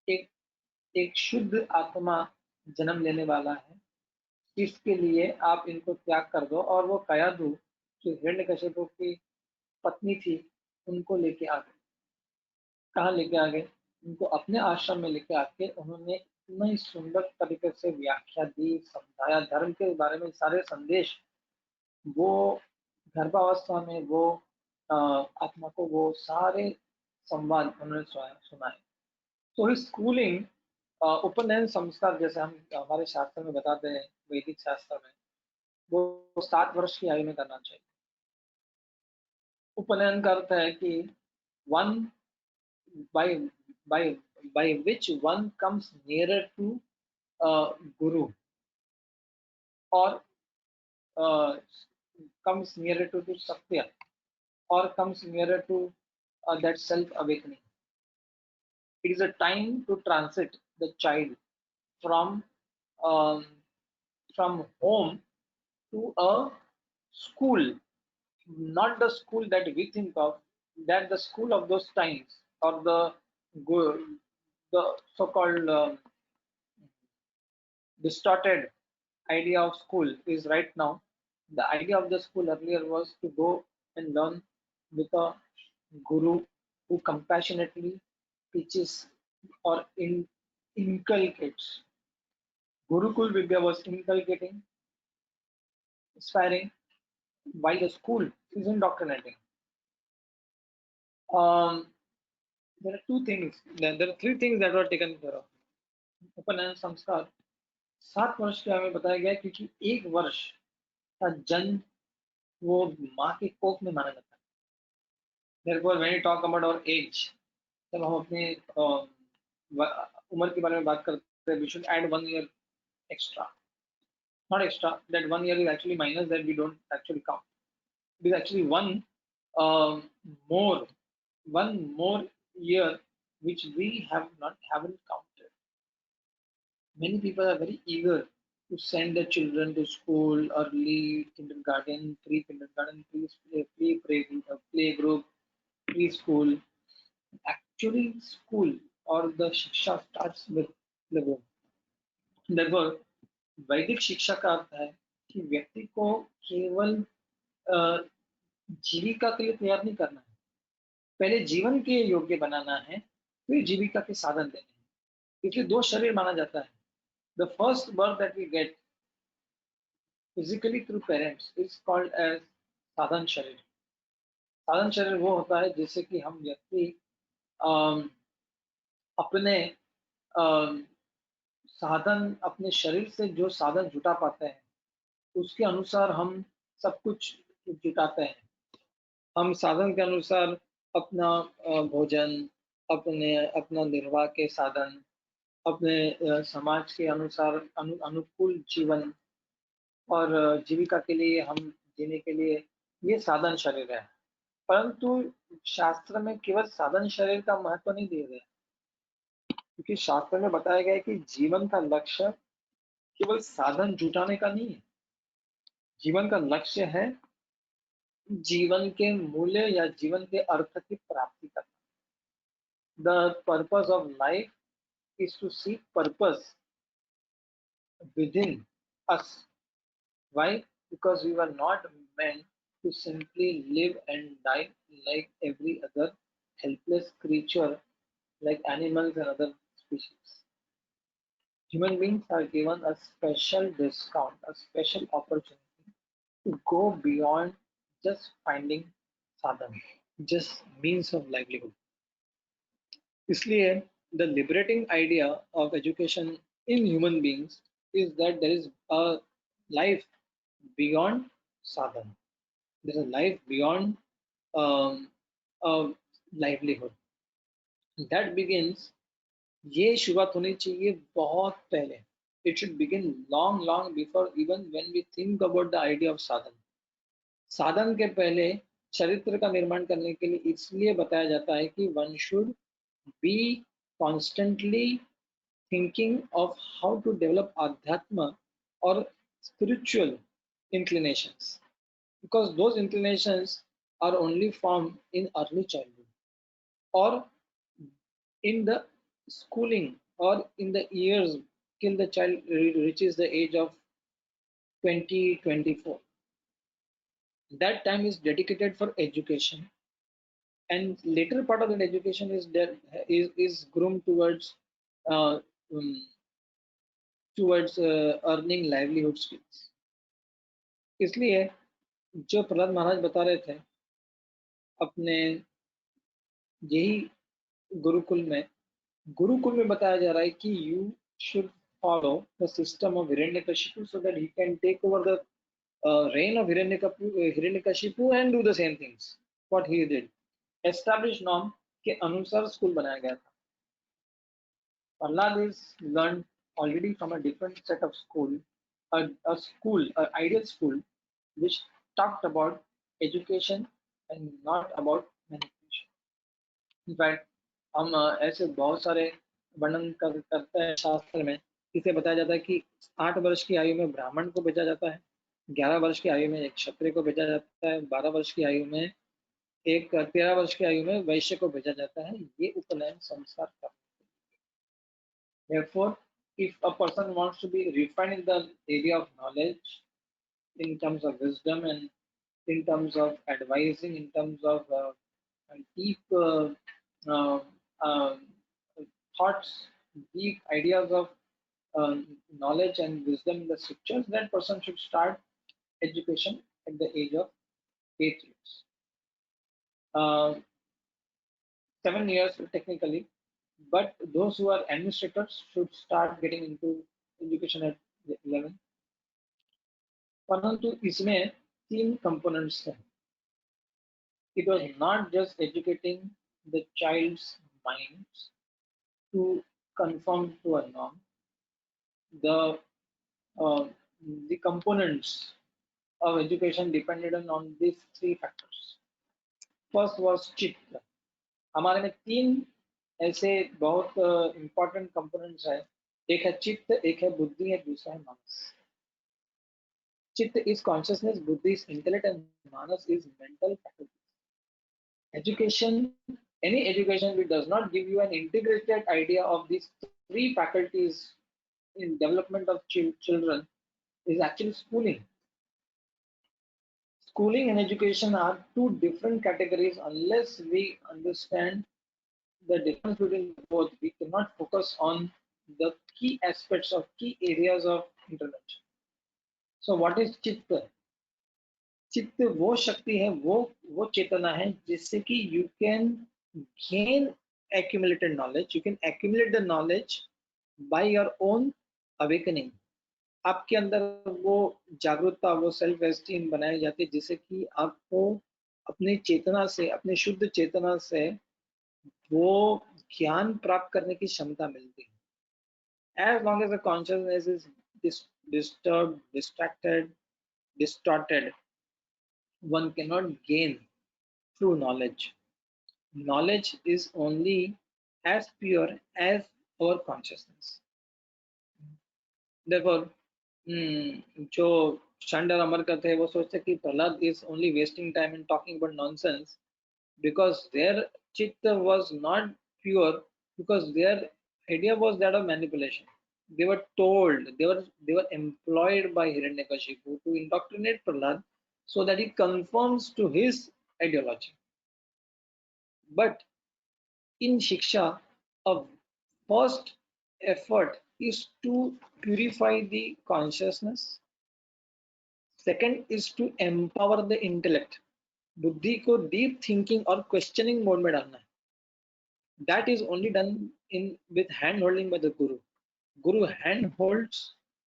एक एक शुद्ध आत्मा जन्म लेने वाला है, इसके लिए आप इनको त्याग कर दो. और वो कयाधु जो हिरण्यकशिपु की पत्नी थी, उनको लेके आ गए. कहाँ लेके आ गए? उनको अपने आश्रम में लेके आके उन्होंने इतना ही सुंदर तरीके से व्याख्या दी, समझाया धर्म के बारे में सारे संदेश. वो गर्भावस्था में वो आत्मा को वो सारे संवाद उन्होंने सुनाए. तो इस स्कूलिंग, उपनयन संस्कार, जैसे हम हमारे शास्त्र में बताते हैं, वैदिक शास्त्र में, वो 7 वर्ष की आयु में करना चाहिए. उपनयन का अर्थ है कि one by by by which one comes nearer to guru, or uh, comes nearer to satya, or comes nearer to that self awakening. It is a time to transit the child from um, from home to a school, not the school that we think of, that the school of those times, or the so-called distorted idea of school is right now. The idea of the school earlier was to go and learn with a guru who compassionately teaches or inculcates. Gurukul Vidya was inculcating, inspiring, while the school is indoctrinating. Um, there are two things. There are three things that were taken care of. उपनयन संस्कार 7 वर्ष के हमें बताया गया, क्योंकि 1 वर्ष का जन्म वो माँ के कोख में माना जाता है। Therefore, when we talk about our age, जब हम अपने उम्र के बारे में बात करते हैं, we should add 1 year extra. Not extra, that 1 year is actually minus that we don't actually count. It is actually um, more, one more year which we haven't counted. Many people are very eager to send their children to school, early kindergarten, pre-kindergarten, play group, preschool. Actually, school or the shiksha starts with the womb. Therefore, वैदिक शिक्षा का अर्थ है कि व्यक्ति को केवल अ, जीविका के लिए तैयार नहीं करना है, पहले जीवन के योग्य बनाना है, फिर जीविका के साधन देने हैं। इसलिए दो शरीर माना जाता है। The first birth that we get physically through parents is called as sadhan sharir. साधन शरीर वो होता है जिससे कि हम व्यक्ति अम, अपने अम, साधन, अपने शरीर से जो साधन जुटा पाते हैं उसके अनुसार हम सब कुछ जुटाते हैं। हम साधन के अनुसार अपना भोजन, अपना निर्वाह के साधन, अपने समाज के अनुसार अनुकूल जीवन और जीविका के लिए हम जीने के लिए ये साधन शरीर है। परंतु शास्त्र में केवल साधन शरीर का महत्व नहीं दिया गया, क्योंकि शास्त्र में बताया गया है कि जीवन का लक्ष्य केवल साधन जुटाने का नहीं है। जीवन का लक्ष्य है जीवन के मूल्य या जीवन के अर्थ की प्राप्ति करना। The purpose of life is to seek purpose within us. Why? Because we were not meant to simply live and die like every other helpless creature, like animals and other species. Human beings are given a special discount, a special opportunity to go beyond just finding sadhana, just means of livelihood. इसलिए the liberating idea of education in human beings is that there is a life beyond sadhana. There is a life beyond um, livelihood. That begins, ये शुरुआत होनी चाहिए बहुत पहले. It should begin long before even when we think about the idea of sadhana. साधन के पहले चरित्र का निर्माण करने के लिए इसलिए बताया जाता है कि one should be constantly thinking of how to develop adhyatma or spiritual inclinations, because those inclinations are only formed in early childhood or in the schooling or in the years till the child reaches the age of 20-24. That time is dedicated for education, and later part of that education is groomed uh, um, towards earning livelihood skills. इसलिए जो प्रहलाद महाराज बता रहे थे अपने यही गुरुकुल में बताया जा रहा है कि you should follow the system of Hiranyakashipu so that he can take over the reign of Hiranyakashipu and do the same things what he did. Established norm के अनुसार स्कूल बनाया गया था. Prahlad is learned already from a different set of school, an ideal school, which talked about education and not about manipulation. In fact, हम ऐसे बहुत सारे वर्णन करते हैं शास्त्र में. इसे बताया जाता है कि 8 वर्ष की आयु में ब्राह्मण को भेजा जाता है, 11 वर्ष की आयु में एक क्षत्रिय को भेजा जाता है, 12 वर्ष की आयु में एक 13 वर्ष की आयु में वैश्य को भेजा जाता है. ये उपनयन संस्कार करते हैं. Therefore, if a person wants to be refined in the area of knowledge, in terms of wisdom and in terms of advising, in terms of deep uh, uh, thoughts, deep ideas of knowledge and wisdom in the scriptures, that person should start education at the age of 8 years. 7 years technically, but those who are administrators should start getting into education at 11. परंतु इसमें 3 components हैं. It was not just educating the child's minds to conform to a norm. The uh, the components of education depended on these 3 factors. First was चित्त. हमारे में 3 ऐसे बहुत important components है. एक है चित्त, एक है बुद्धि, एक दूसरा है मानस. चित्त is consciousness, buddhi is intellect, and manas is mental faculty. Education, any education which does not give you an integrated idea of these 3 faculties in development of children is actually schooling. Schooling and education are 2 different categories. Unless we understand the difference between both, we cannot focus on the key aspects of key areas of intervention. So what is chitta? चित्त वो शक्ति है, वो चेतना है जिससे कि you can gain accumulated knowledge, you can accumulate the knowledge by your own awakening. आपके अंदर वो जागरूकता, वो सेल्फ एस्टीम बनाई जाती है जिससे कि आपको अपनी चेतना से, अपनी शुद्ध चेतना से वो ज्ञान प्राप्त करने की क्षमता मिलती है. As long as the consciousness is disturbed, distracted, distorted, one cannot gain true knowledge. Knowledge is only as pure as our consciousness. Therefore, जो Shanda Amarkat थे वो सोचते कि Prahlad is only wasting time in talking about nonsense because their chitta was not pure, because their idea was that of manipulation. They were told, they were employed by Hiranyakashipu to indoctrinate Prahlad so that he conforms to his ideology. But in Shiksha, a first effort is to purify the consciousness. Second is to empower the intellect. बुद्धि को deep thinking और questioning mode में डालना है. That is only done with hand holding by the guru. Guru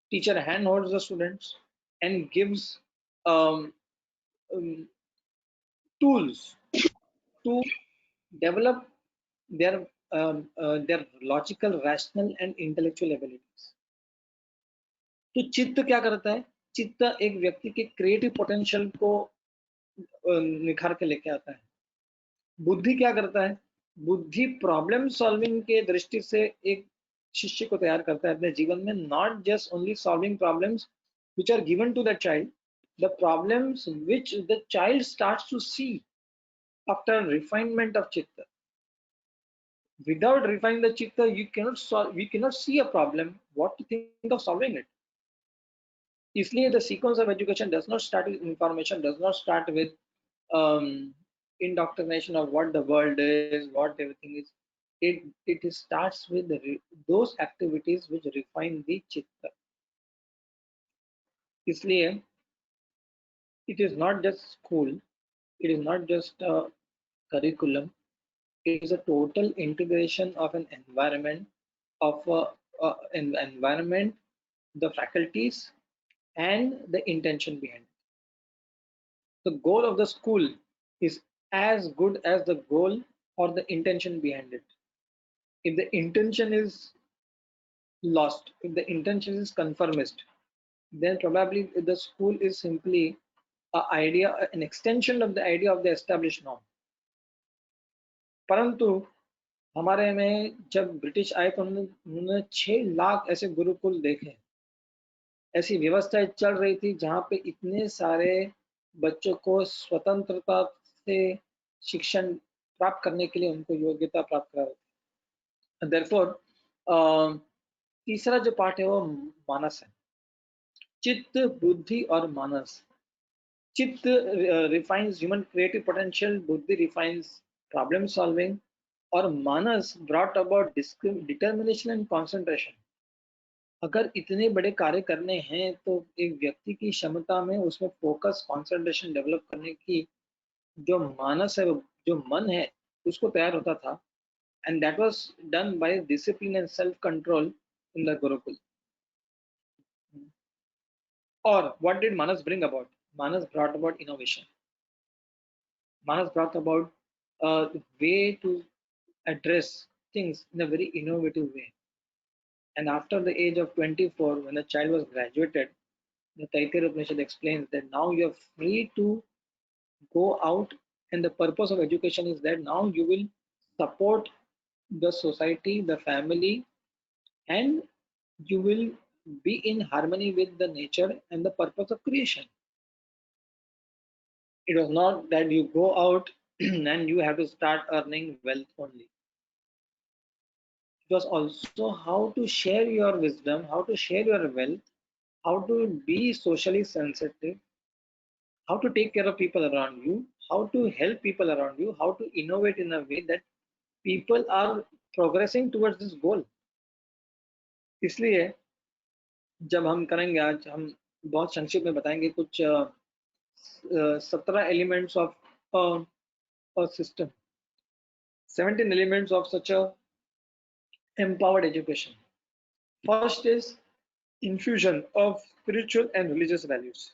teacher hand holds the students and gives um, tools to develop their logical, rational and intellectual abilities. तो चित्त क्या करता है? चित्त एक व्यक्ति के क्रिएटिव पोटेंशियल को निखार के लेके आता है. बुद्धि क्या करता है? बुद्धि प्रॉब्लम सॉल्विंग के दृष्टि से एक शिष्य को तैयार करता है अपने जीवन में. Not just only solving problems which are given to the child, the problems which the child starts to see after refinement of chitta. Without refining the chitta, we cannot see a problem. What to think of solving it? इसलिए the sequence of education does not start with information, does not start with indoctrination of what the world is, what everything is. It starts with those activities which refine the chitta. इसलिए it is not just school, it is not just a curriculum, it is a total integration of an environment, of an environment, the faculties and the intention behind it. The goal of the school is as good as the goal or the intention behind it. If the intention is lost, if the intention is conformist, then probably the school is simply an extension of the idea of the established norm. परंतु हमारे में जब British आए तो उन्होंने 6 लाख ऐसे गुरुकुल देखे. ऐसी व्यवस्थाएं चल रही थी जहां पे इतने सारे बच्चों को स्वतंत्रता से शिक्षण प्राप्त करने के लिए उनको योग्यता प्राप्त करा रही थी. Therefore, तीसरा जो पार्ट है वो मानस है. चित्त, बुद्धि और मानस. चित्त refines human creative potential, बुद्धि refines problem solving और मानस brought about determination and concentration. अगर इतने बड़े कार्य करने हैं तो एक व्यक्ति की क्षमता में उसमें फोकस, कंसंट्रेशन डेवलप करने की जो मानस है, जो मन है, उसको तैयार होता था. And that was done by discipline and self control in the Gurukul. Or what did Manas bring about? Manas brought about innovation. Manas brought about a way to address things in a very innovative way. And after the age of 24, when the child was graduated, the Taittiriya Upanishad explains that now you're free to go out, and the purpose of education is that now you will support the society, the family, and you will be in harmony with the nature and the purpose of creation. It was not that you go out and you have to start earning wealth only. It was also how to share your wisdom, how to share your wealth, how to be socially sensitive, how to take care of people around you, how to help people around you, how to innovate in a way that people are progressing towards this goal. इसलिए जब हम करेंगे आज हम बहुत संक्षिप्त में बताएंगे कुछ 17 elements of a system, 17 elements of such a empowered education. First is infusion of spiritual and religious values.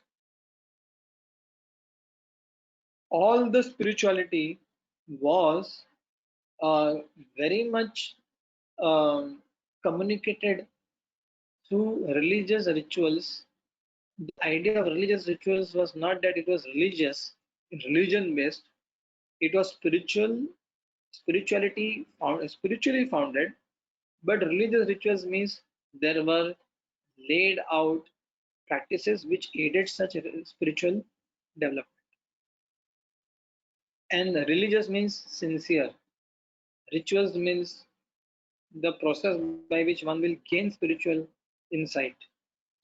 All the spirituality was uh, very much um, communicated through religious rituals. The idea of religious rituals was not that it was religious, religion based. It was spiritually founded. But religious rituals means there were laid out practices which aided such a spiritual development. And religious means sincere. Rituals means the process by which one will gain spiritual insight.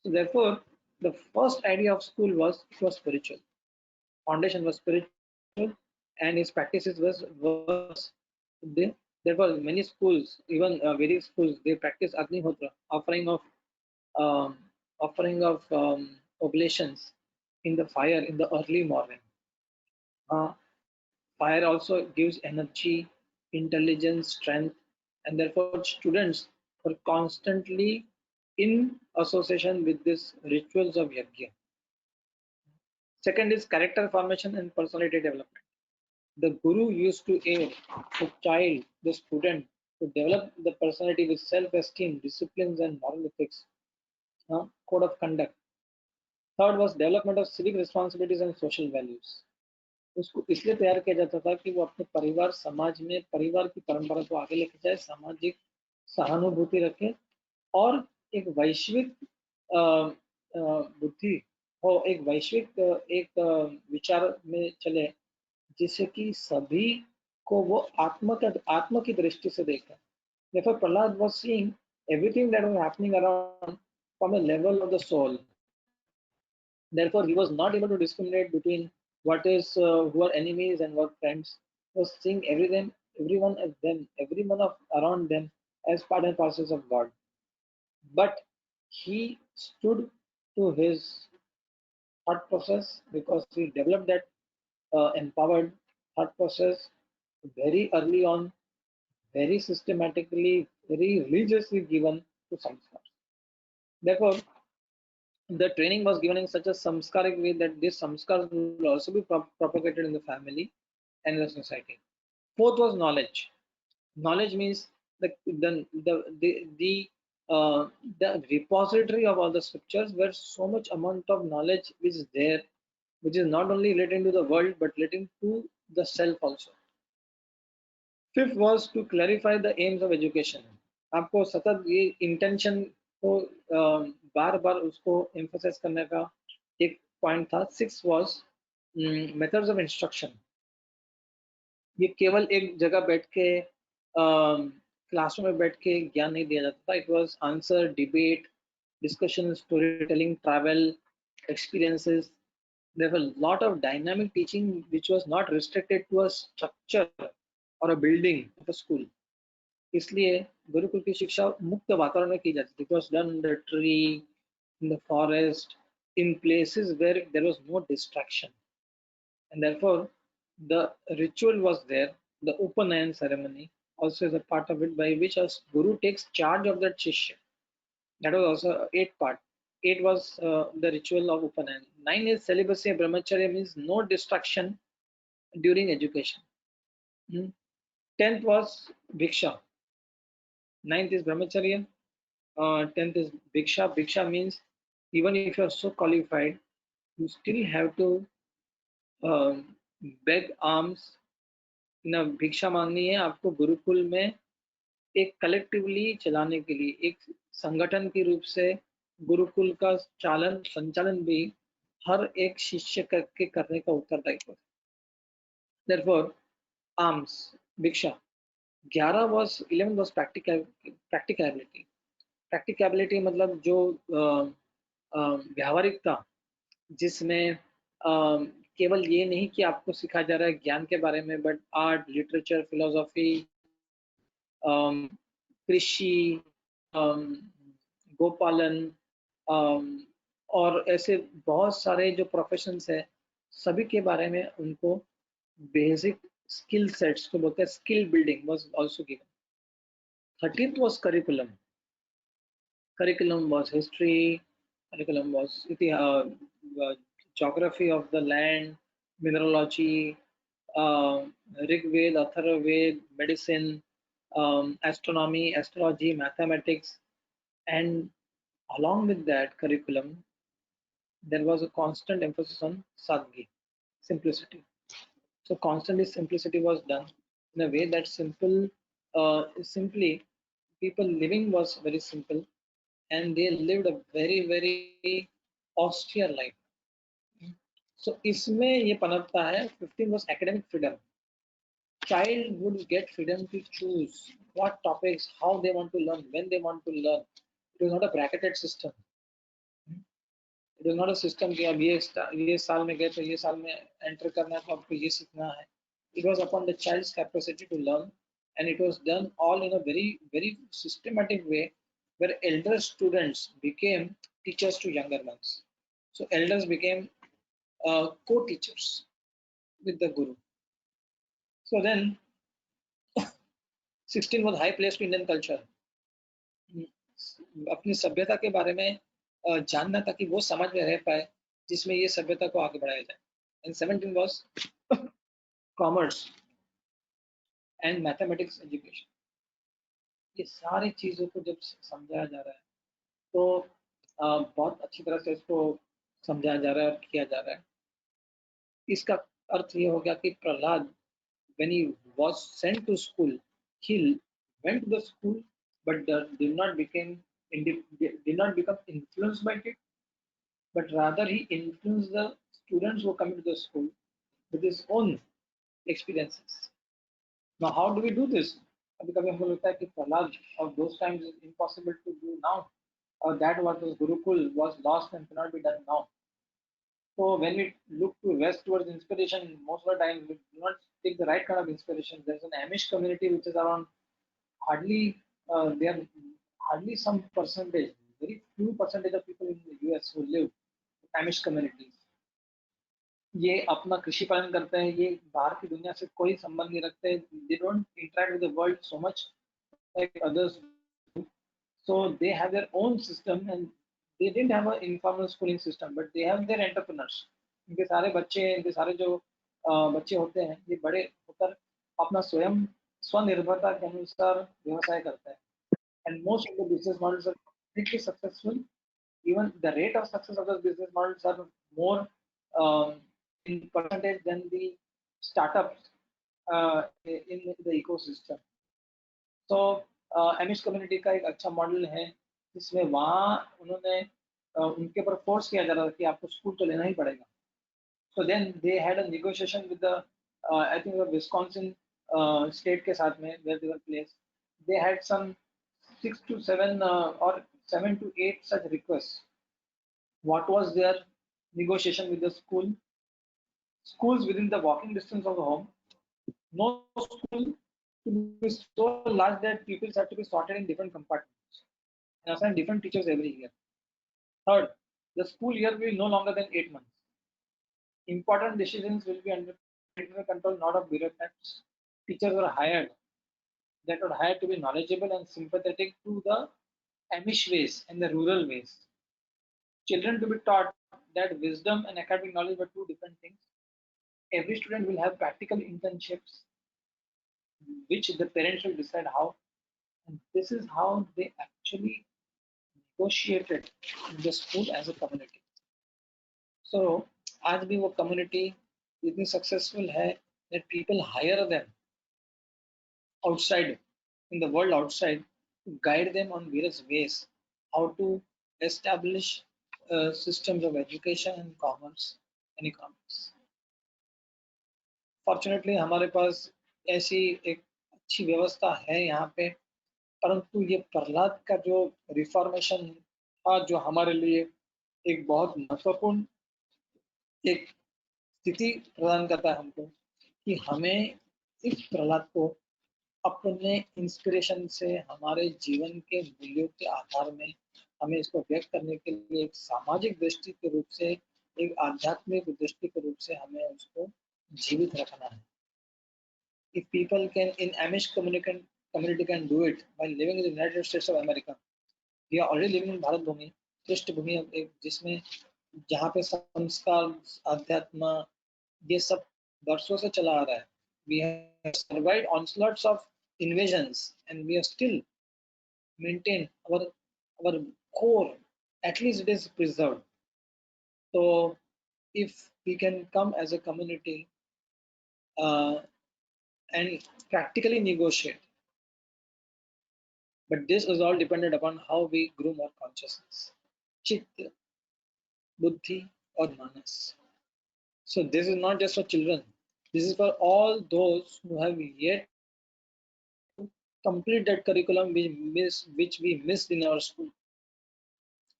So therefore, the first idea of school was it was spiritual. Foundation was spiritual, and his practices was they, there were many schools, even Vedic schools, they practice Agnihotra, um, offering of oblations in the fire in the early morning. Fire also gives energy, intelligence, strength, and therefore students were constantly in association with these rituals of yajna. Second is character formation and personality development. The guru used to aid the child, the student, to develop the personality with self-esteem, disciplines, and moral ethics, code of conduct. Third was development of civic responsibilities and social values. उसको इसलिए तैयार किया जाता था कि वो अपने परिवार समाज में परिवार की परंपरा को आगे लेके जाए, सामाजिक सहानुभूति रखे और एक वैश्विक बुद्धि और एक वैश्विक एक विचार में चले जिससे कि सभी को वो आत्म की दृष्टि से देखें. Therefore, Prahlad was seeing everything that was happening around from a level of the soul. Therefore, he was not able to discriminate between what is who are enemies and what friends. He was seeing everyone as them, everyone of around them as part and parcels of God. But he stood to his thought process because he developed that empowered thought process very early on, very systematically, very religiously given to samskars. Therefore, the training was given in such a samskaric way that this samskars will also be propagated in the family and the society. Fourth was knowledge. Knowledge means uh, the repository of all the scriptures, where so much amount of knowledge is there, which is not only relating to the world but relating to the self also. Fifth was to clarify the aims of education. आपको सतत ये intention को बार बार उसको emphasise करने का एक point था. Six was methods of instruction. ये केवल एक जगह बैठ के क्लासरूम में बैठ के ज्ञान नहीं दिया जाता था. It was answer, debate, discussion, storytelling, travel, experiences. There were a lot of dynamic teaching which was not restricted to a structure or a building of a school. इसलिए गुरुकुल की शिक्षा मुक्त वातावरण में की जाती थी. It was done in the tree, in the forest, in places where there was no distraction, and therefore the ritual was there. The Upanayan ceremony also is a part of it by which a guru takes charge of that shishya. That was also eighth part. 8 was the ritual of Upanayan. 9 is celibacy of brahmacharya, means no distraction during education. 10th was bhiksha. 9th is brahmacharya. 10th is bhiksha. Bhiksha means even if you are so qualified, you still have to beg alms. ना भिक्षा मांगनी है आपको गुरुकुल में एक collectively चलाने के लिए, एक संगठन के रूप से गुरुकुल का संचालन भी हर एक शिष्य के करने का उत्तरदायित्व है। Therefore, alms, भिक्षा। 11 was practicability। प्रैक्टिकबिलिटी मतलब जो व्यावहारिकता, जिसमें केवल ये नहीं कि आपको सिखाया जा रहा है ज्ञान के बारे में, बट आर्ट, लिटरेचर, फिलोसॉफी, कृषि, गोपालन, और ऐसे बहुत सारे जो प्रोफेशंस है, सभी के बारे में उनको बेसिक स्किल सेट्स को बोलते हैं, skill building was also given. 13th was curriculum। Curriculum was history, curriculum was geography of the land, mineralogy, Rig Veda, Atharva Veda, medicine, astronomy, astrology, mathematics, and along with that curriculum, there was a constant emphasis on sadgi, simplicity. So constantly simplicity was done in a way that simply people living was very simple, and they lived a very very austere life. So इसमें ये पनपता है। 15 was academic freedom। Child would get freedom to choose what topics, how they want to learn, when they want to learn. It was not a bracketed system। It was not a system कि अब ये साल में गए तो ये साल में enter करना है तो आपको ये सीखना है। It was upon the child's capacity to learn, and it was done all in a very very systematic way, where elder students became teachers to younger ones. So elders became co-teachers with the guru. So then 16 was high place to Indian culture। अपनी सभ्यता के बारे में जानना ताकि वो समझ में रह पाए जिसमें ये सभ्यता को आगे बढ़ाया जाए। And 17 was commerce and mathematics education. ये सारी चीजों को जब समझाया जा रहा है तो बहुत अच्छी तरह से इसको समझाया जा रहा है और किया जा रहा है। इसका अर्थ ये हो गया कि Prahlad, when he was sent to school, he went to the school but did not become influenced by it, but rather he influenced the students who come to the school with his own experiences. Now how do we do this? कभी कभी हमको लगता है कि Prahlad of those times is impossible to do now, or that what was Gurukul was lost and cannot be done now. So when we look to west towards inspiration, most of the time we do not take the right kind of inspiration. There's an Amish community which is around hardly they are hardly some percentage, very few percentage of people in the US who live Amish communities. ये अपना कृषि पालन करते हैं, ये बाहर की दुनिया से कोई संबंध नहीं रखते। They don't interact with the world so much like others do. So they have their own system, and they didn't have an informal schooling system, but they have their entrepreneurs। इनके सारे बच्चे, इनके सारे जो बच्चे होते हैं, ये बड़े होकर अपना स्वयं स्वनिर्भरता के अनुसार व्यवसाय करते हैं। And most of the business models are completely successful। Even the rate of success of those business models are more in percentage than the startups in the ecosystem। तो एमिश कम्युनिटी का एक अच्छा मॉडल है जिसमें वहाँ उन्होंने उनके ऊपर फोर्स किया जा रहा था कि आपको स्कूल तो लेना ही पड़ेगा। So then they had a negotiation with the I think Wisconsin state के साथ में, where they were place, they had some 6 to 7 or 7 to 8 such requests। What was their negotiation with the school? Schools within the walking distance of the home, no school to be so large that pupils have to be sorted in different compartments and assign different teachers every year। Third, the school year will be no longer than 8 months। Important decisions will be under control, not of bureaucrats। Teachers were hired that were hired to be knowledgeable and sympathetic to the Amish ways and the rural ways। children to be taught that wisdom and academic knowledge were two different things. Every student will have practical internships, which the parents will decide how, and this is how they actually negotiated in the school as a community. So आज भी वो community इतनी successful है that people hire them outside, in the world outside, to guide them on various ways how to establish systems of education and commerce and economics. Fortunately हमारे पास ऐसी एक अच्छी व्यवस्था है यहाँ पे, परंतु ये प्रहलाद का जो रिफॉर्मेशन था जो हमारे लिए एक बहुत महत्वपूर्ण एक स्थिति प्रदान करता है हमको कि हमें इस प्रहलाद को अपने इंस्पिरेशन से हमारे जीवन के मूल्यों के आधार में हमें इसको व्यक्त करने के लिए एक सामाजिक दृष्टि के रूप से, एक आध्यात्मिक दृष्टि के रूप से हमें उसको जीवित रखना है. If people can in Amish community can do it while living in the United States of America, we are already living in Bharat भूमि, पृष्ठभूमि एक जिसमें जहाँ पे संस्कार, अध्यात्म ये सब वर्षों से चला आ रहा है. We have survived onslaughts of invasions and we are still maintain our core, at least it is preserved. So if we can come as a community and practically negotiate, but this is all dependent upon how we groom our consciousness, chitta, buddhi or manas. So this is not just for children, this is for all those who have yet to complete that curriculum which we missed in our school.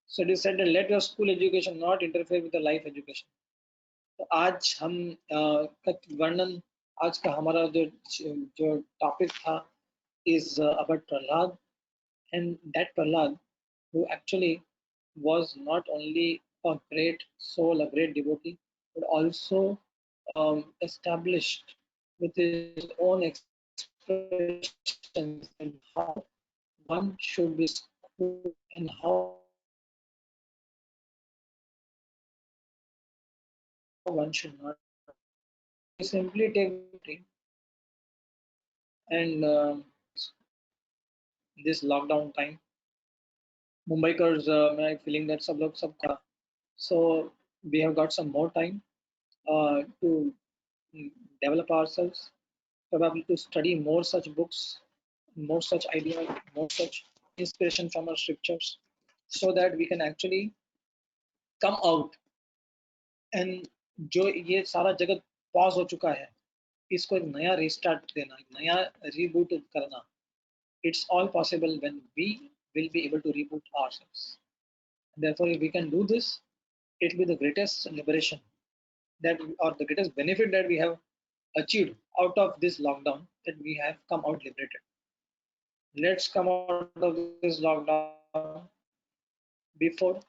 So it is said that let your school education not interfere with the life education. तो आज हम वर्णन आज का हमारा जो topic था is about Prahlad, and that Prahlad who actually was not only a great soul, a great devotee, but also established with his own expressions and how one should be schooled and how one should not. Simply take and this lockdown time, Mumbaikars, मैं feeling that सब लोग सब खा. So we have got some more time to develop ourselves, probably to study more such books, more such ideas, more such inspiration from our scriptures, so that we can actually come out and जो ये सारा जगत pause हो चुका है इसको एक नया रिस्टार्ट देना, एक नया रीबूट करना. It's all possible when we will be able to reboot ourselves. Therefore, if we can do this, it will be the greatest liberation that, or the greatest benefit that we have achieved out of this lockdown, that we have come out liberated. Let's come out of this lockdown before,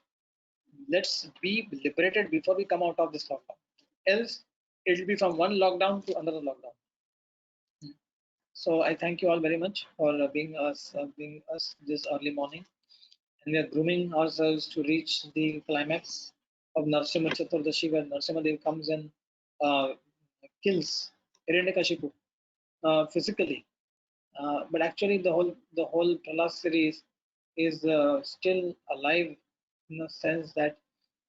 let's be liberated before we come out of this lockdown. Else, it will be from one lockdown to another lockdown. So I thank you all very much for being us this early morning, and we are grooming ourselves to reach the climax of Narsimha Chaturdashi, where Narsimhadev comes and kills Hiranyakashipu physically. But actually, the whole Prahlad series is still alive in the sense that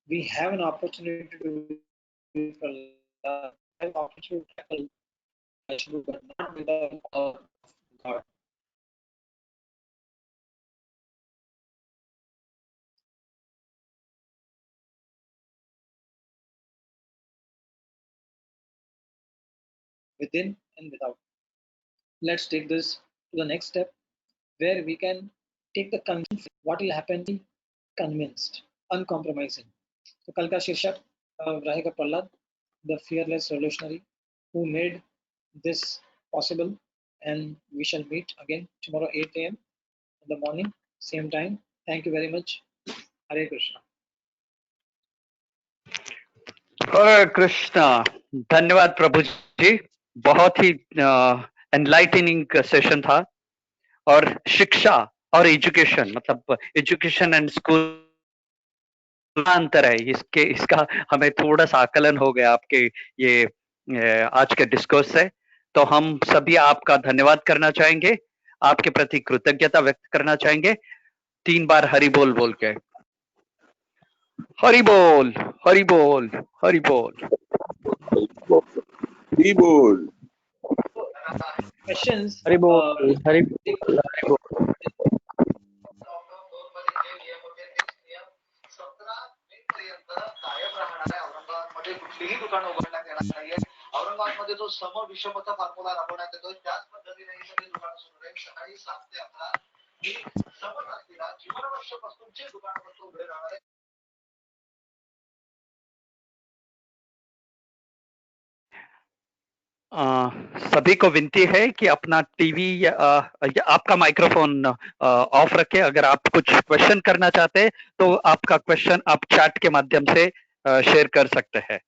we have an opportunity to have an opportunity to tackle Kashipu, but not without the power of God. Within and without. Let's take this to the next step where we can take the convinced, what will happen, convinced, uncompromising. So कल का शीर्षक रहेगा Prahlad, the fearless revolutionary who made this possible, and we shall meet again tomorrow 8 a.m. in the morning, same time. Thank you very much. Hare Krishna. हरे कृष्णा. धन्यवाद प्रभु जी, बहुत ही enlightening session था. और शिक्षा और एजुकेशन, मतलब एजुकेशन एंड स्कूल अंतर है इसका हमें थोड़ा सा आकलन हो गया आपके ये आज के डिस्कोर्स से। तो हम सभी आपका धन्यवाद करना चाहेंगे, आपके प्रति कृतज्ञता व्यक्त करना चाहेंगे 3 बार हरि बोल बोल के। हरि बोल, हरि बोल, हरि बोल, हरि बोल। Questions. हरि बोल, हरि बोल, हरि बोल। औरंगाबादमध्ये कुठलीही दुकानं उघडण्यात येणार नाहीये. औरंगाबादमध्ये जो सम विषमता फॉर्म्युला राबवण्यात येतोय त्याच पद्धतीने ही सगळी दुकानं सुरू राहील. सकाळी 7 ते 11 ही समतारखेला जीवनावश्यक वस्तूंची दुकानं फक्त उघडे राहणार आहेत. सभी को विनती है कि अपना टीवी या आपका माइक्रोफोन ऑफ रखें। अगर आप कुछ क्वेश्चन करना चाहते हैं तो आपका क्वेश्चन आप चैट के माध्यम से शेयर कर सकते हैं।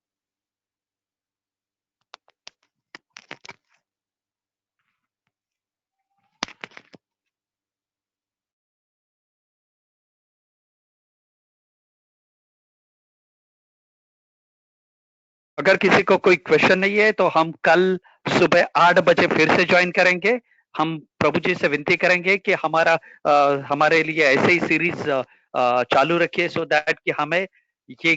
अगर किसी को कोई क्वेश्चन नहीं है तो हम कल सुबह 8 बजे फिर से ज्वाइन करेंगे। हम प्रभु जी से विनती करेंगे कि हमारे लिए ऐसे ही सीरीज चालू रखिए सो दैट कि हमें ये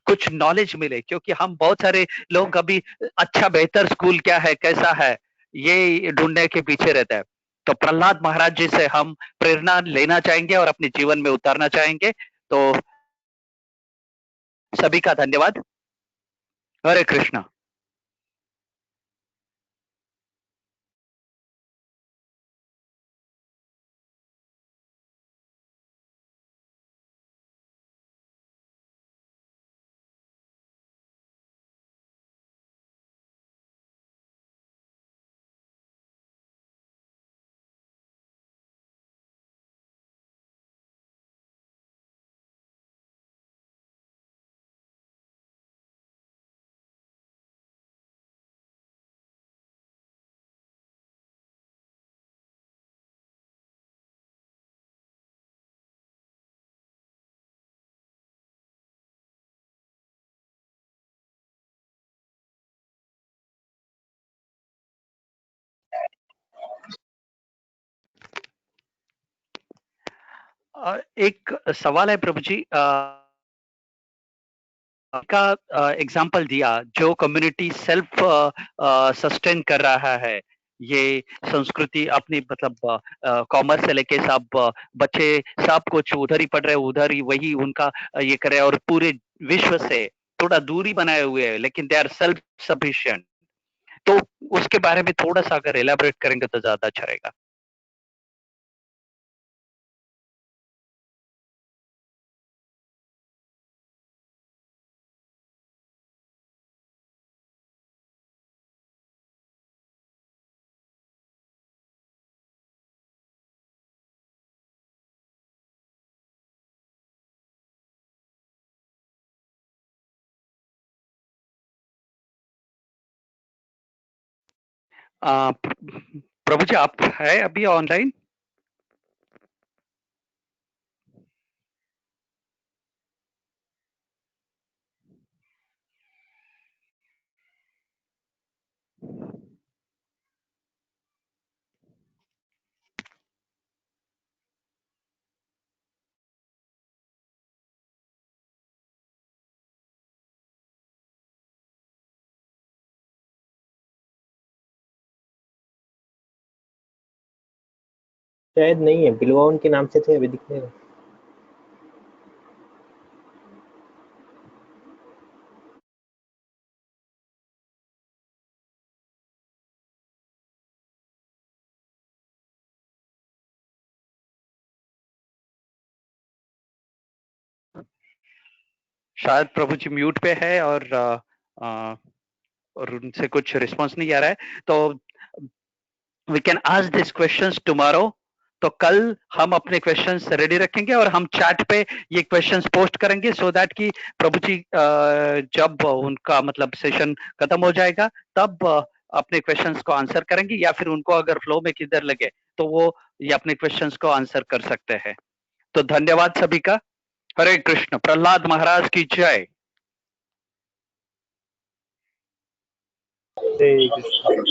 कुछ नॉलेज मिले, क्योंकि हम बहुत सारे लोग अभी अच्छा बेहतर स्कूल क्या है कैसा है ये ढूंढने के पीछे रहता है। तो प्रहलाद महाराज जी से हम प्रेरणा लेना चाहेंगे और अपने जीवन में उतारना चाहेंगे। तो सभी का धन्यवाद। हरे कृष्णा। एक सवाल है प्रभु जी, का एग्जाम्पल दिया जो कम्युनिटी सेल्फ सस्टेन कर रहा है, ये संस्कृति अपनी मतलब कॉमर्स से लेके सब बच्चे सब कुछ उधर ही पढ़ रहे, उधर ही वही उनका ये करे और पूरे विश्व से थोड़ा दूरी बनाए हुए है, लेकिन दे आर सेल्फ सफिशिएंट। तो उसके बारे में थोड़ा सा अगर एलाबोरेट करेंगे तो ज्यादा अच्छा रहेगा। प्रभु जी आप है अभी ऑनलाइन? शायद नहीं है, बिलवा उनके नाम से थे, अभी दिख नहीं रहा। शायद प्रभु जी म्यूट पे है और उनसे कुछ रिस्पांस नहीं आ रहा है। तो we can ask this questions tomorrow. तो कल हम अपने क्वेश्चंस रेडी रखेंगे और हम चैट पे ये क्वेश्चंस पोस्ट करेंगे सो दैट कि प्रभु जी जब उनका मतलब सेशन खत्म हो जाएगा तब अपने क्वेश्चंस को आंसर करेंगे, या फिर उनको अगर फ्लो में किधर लगे तो वो ये अपने क्वेश्चंस को आंसर कर सकते हैं। तो धन्यवाद सभी का। हरे कृष्ण। प्रहलाद महाराज की जय। हरे कृष्ण।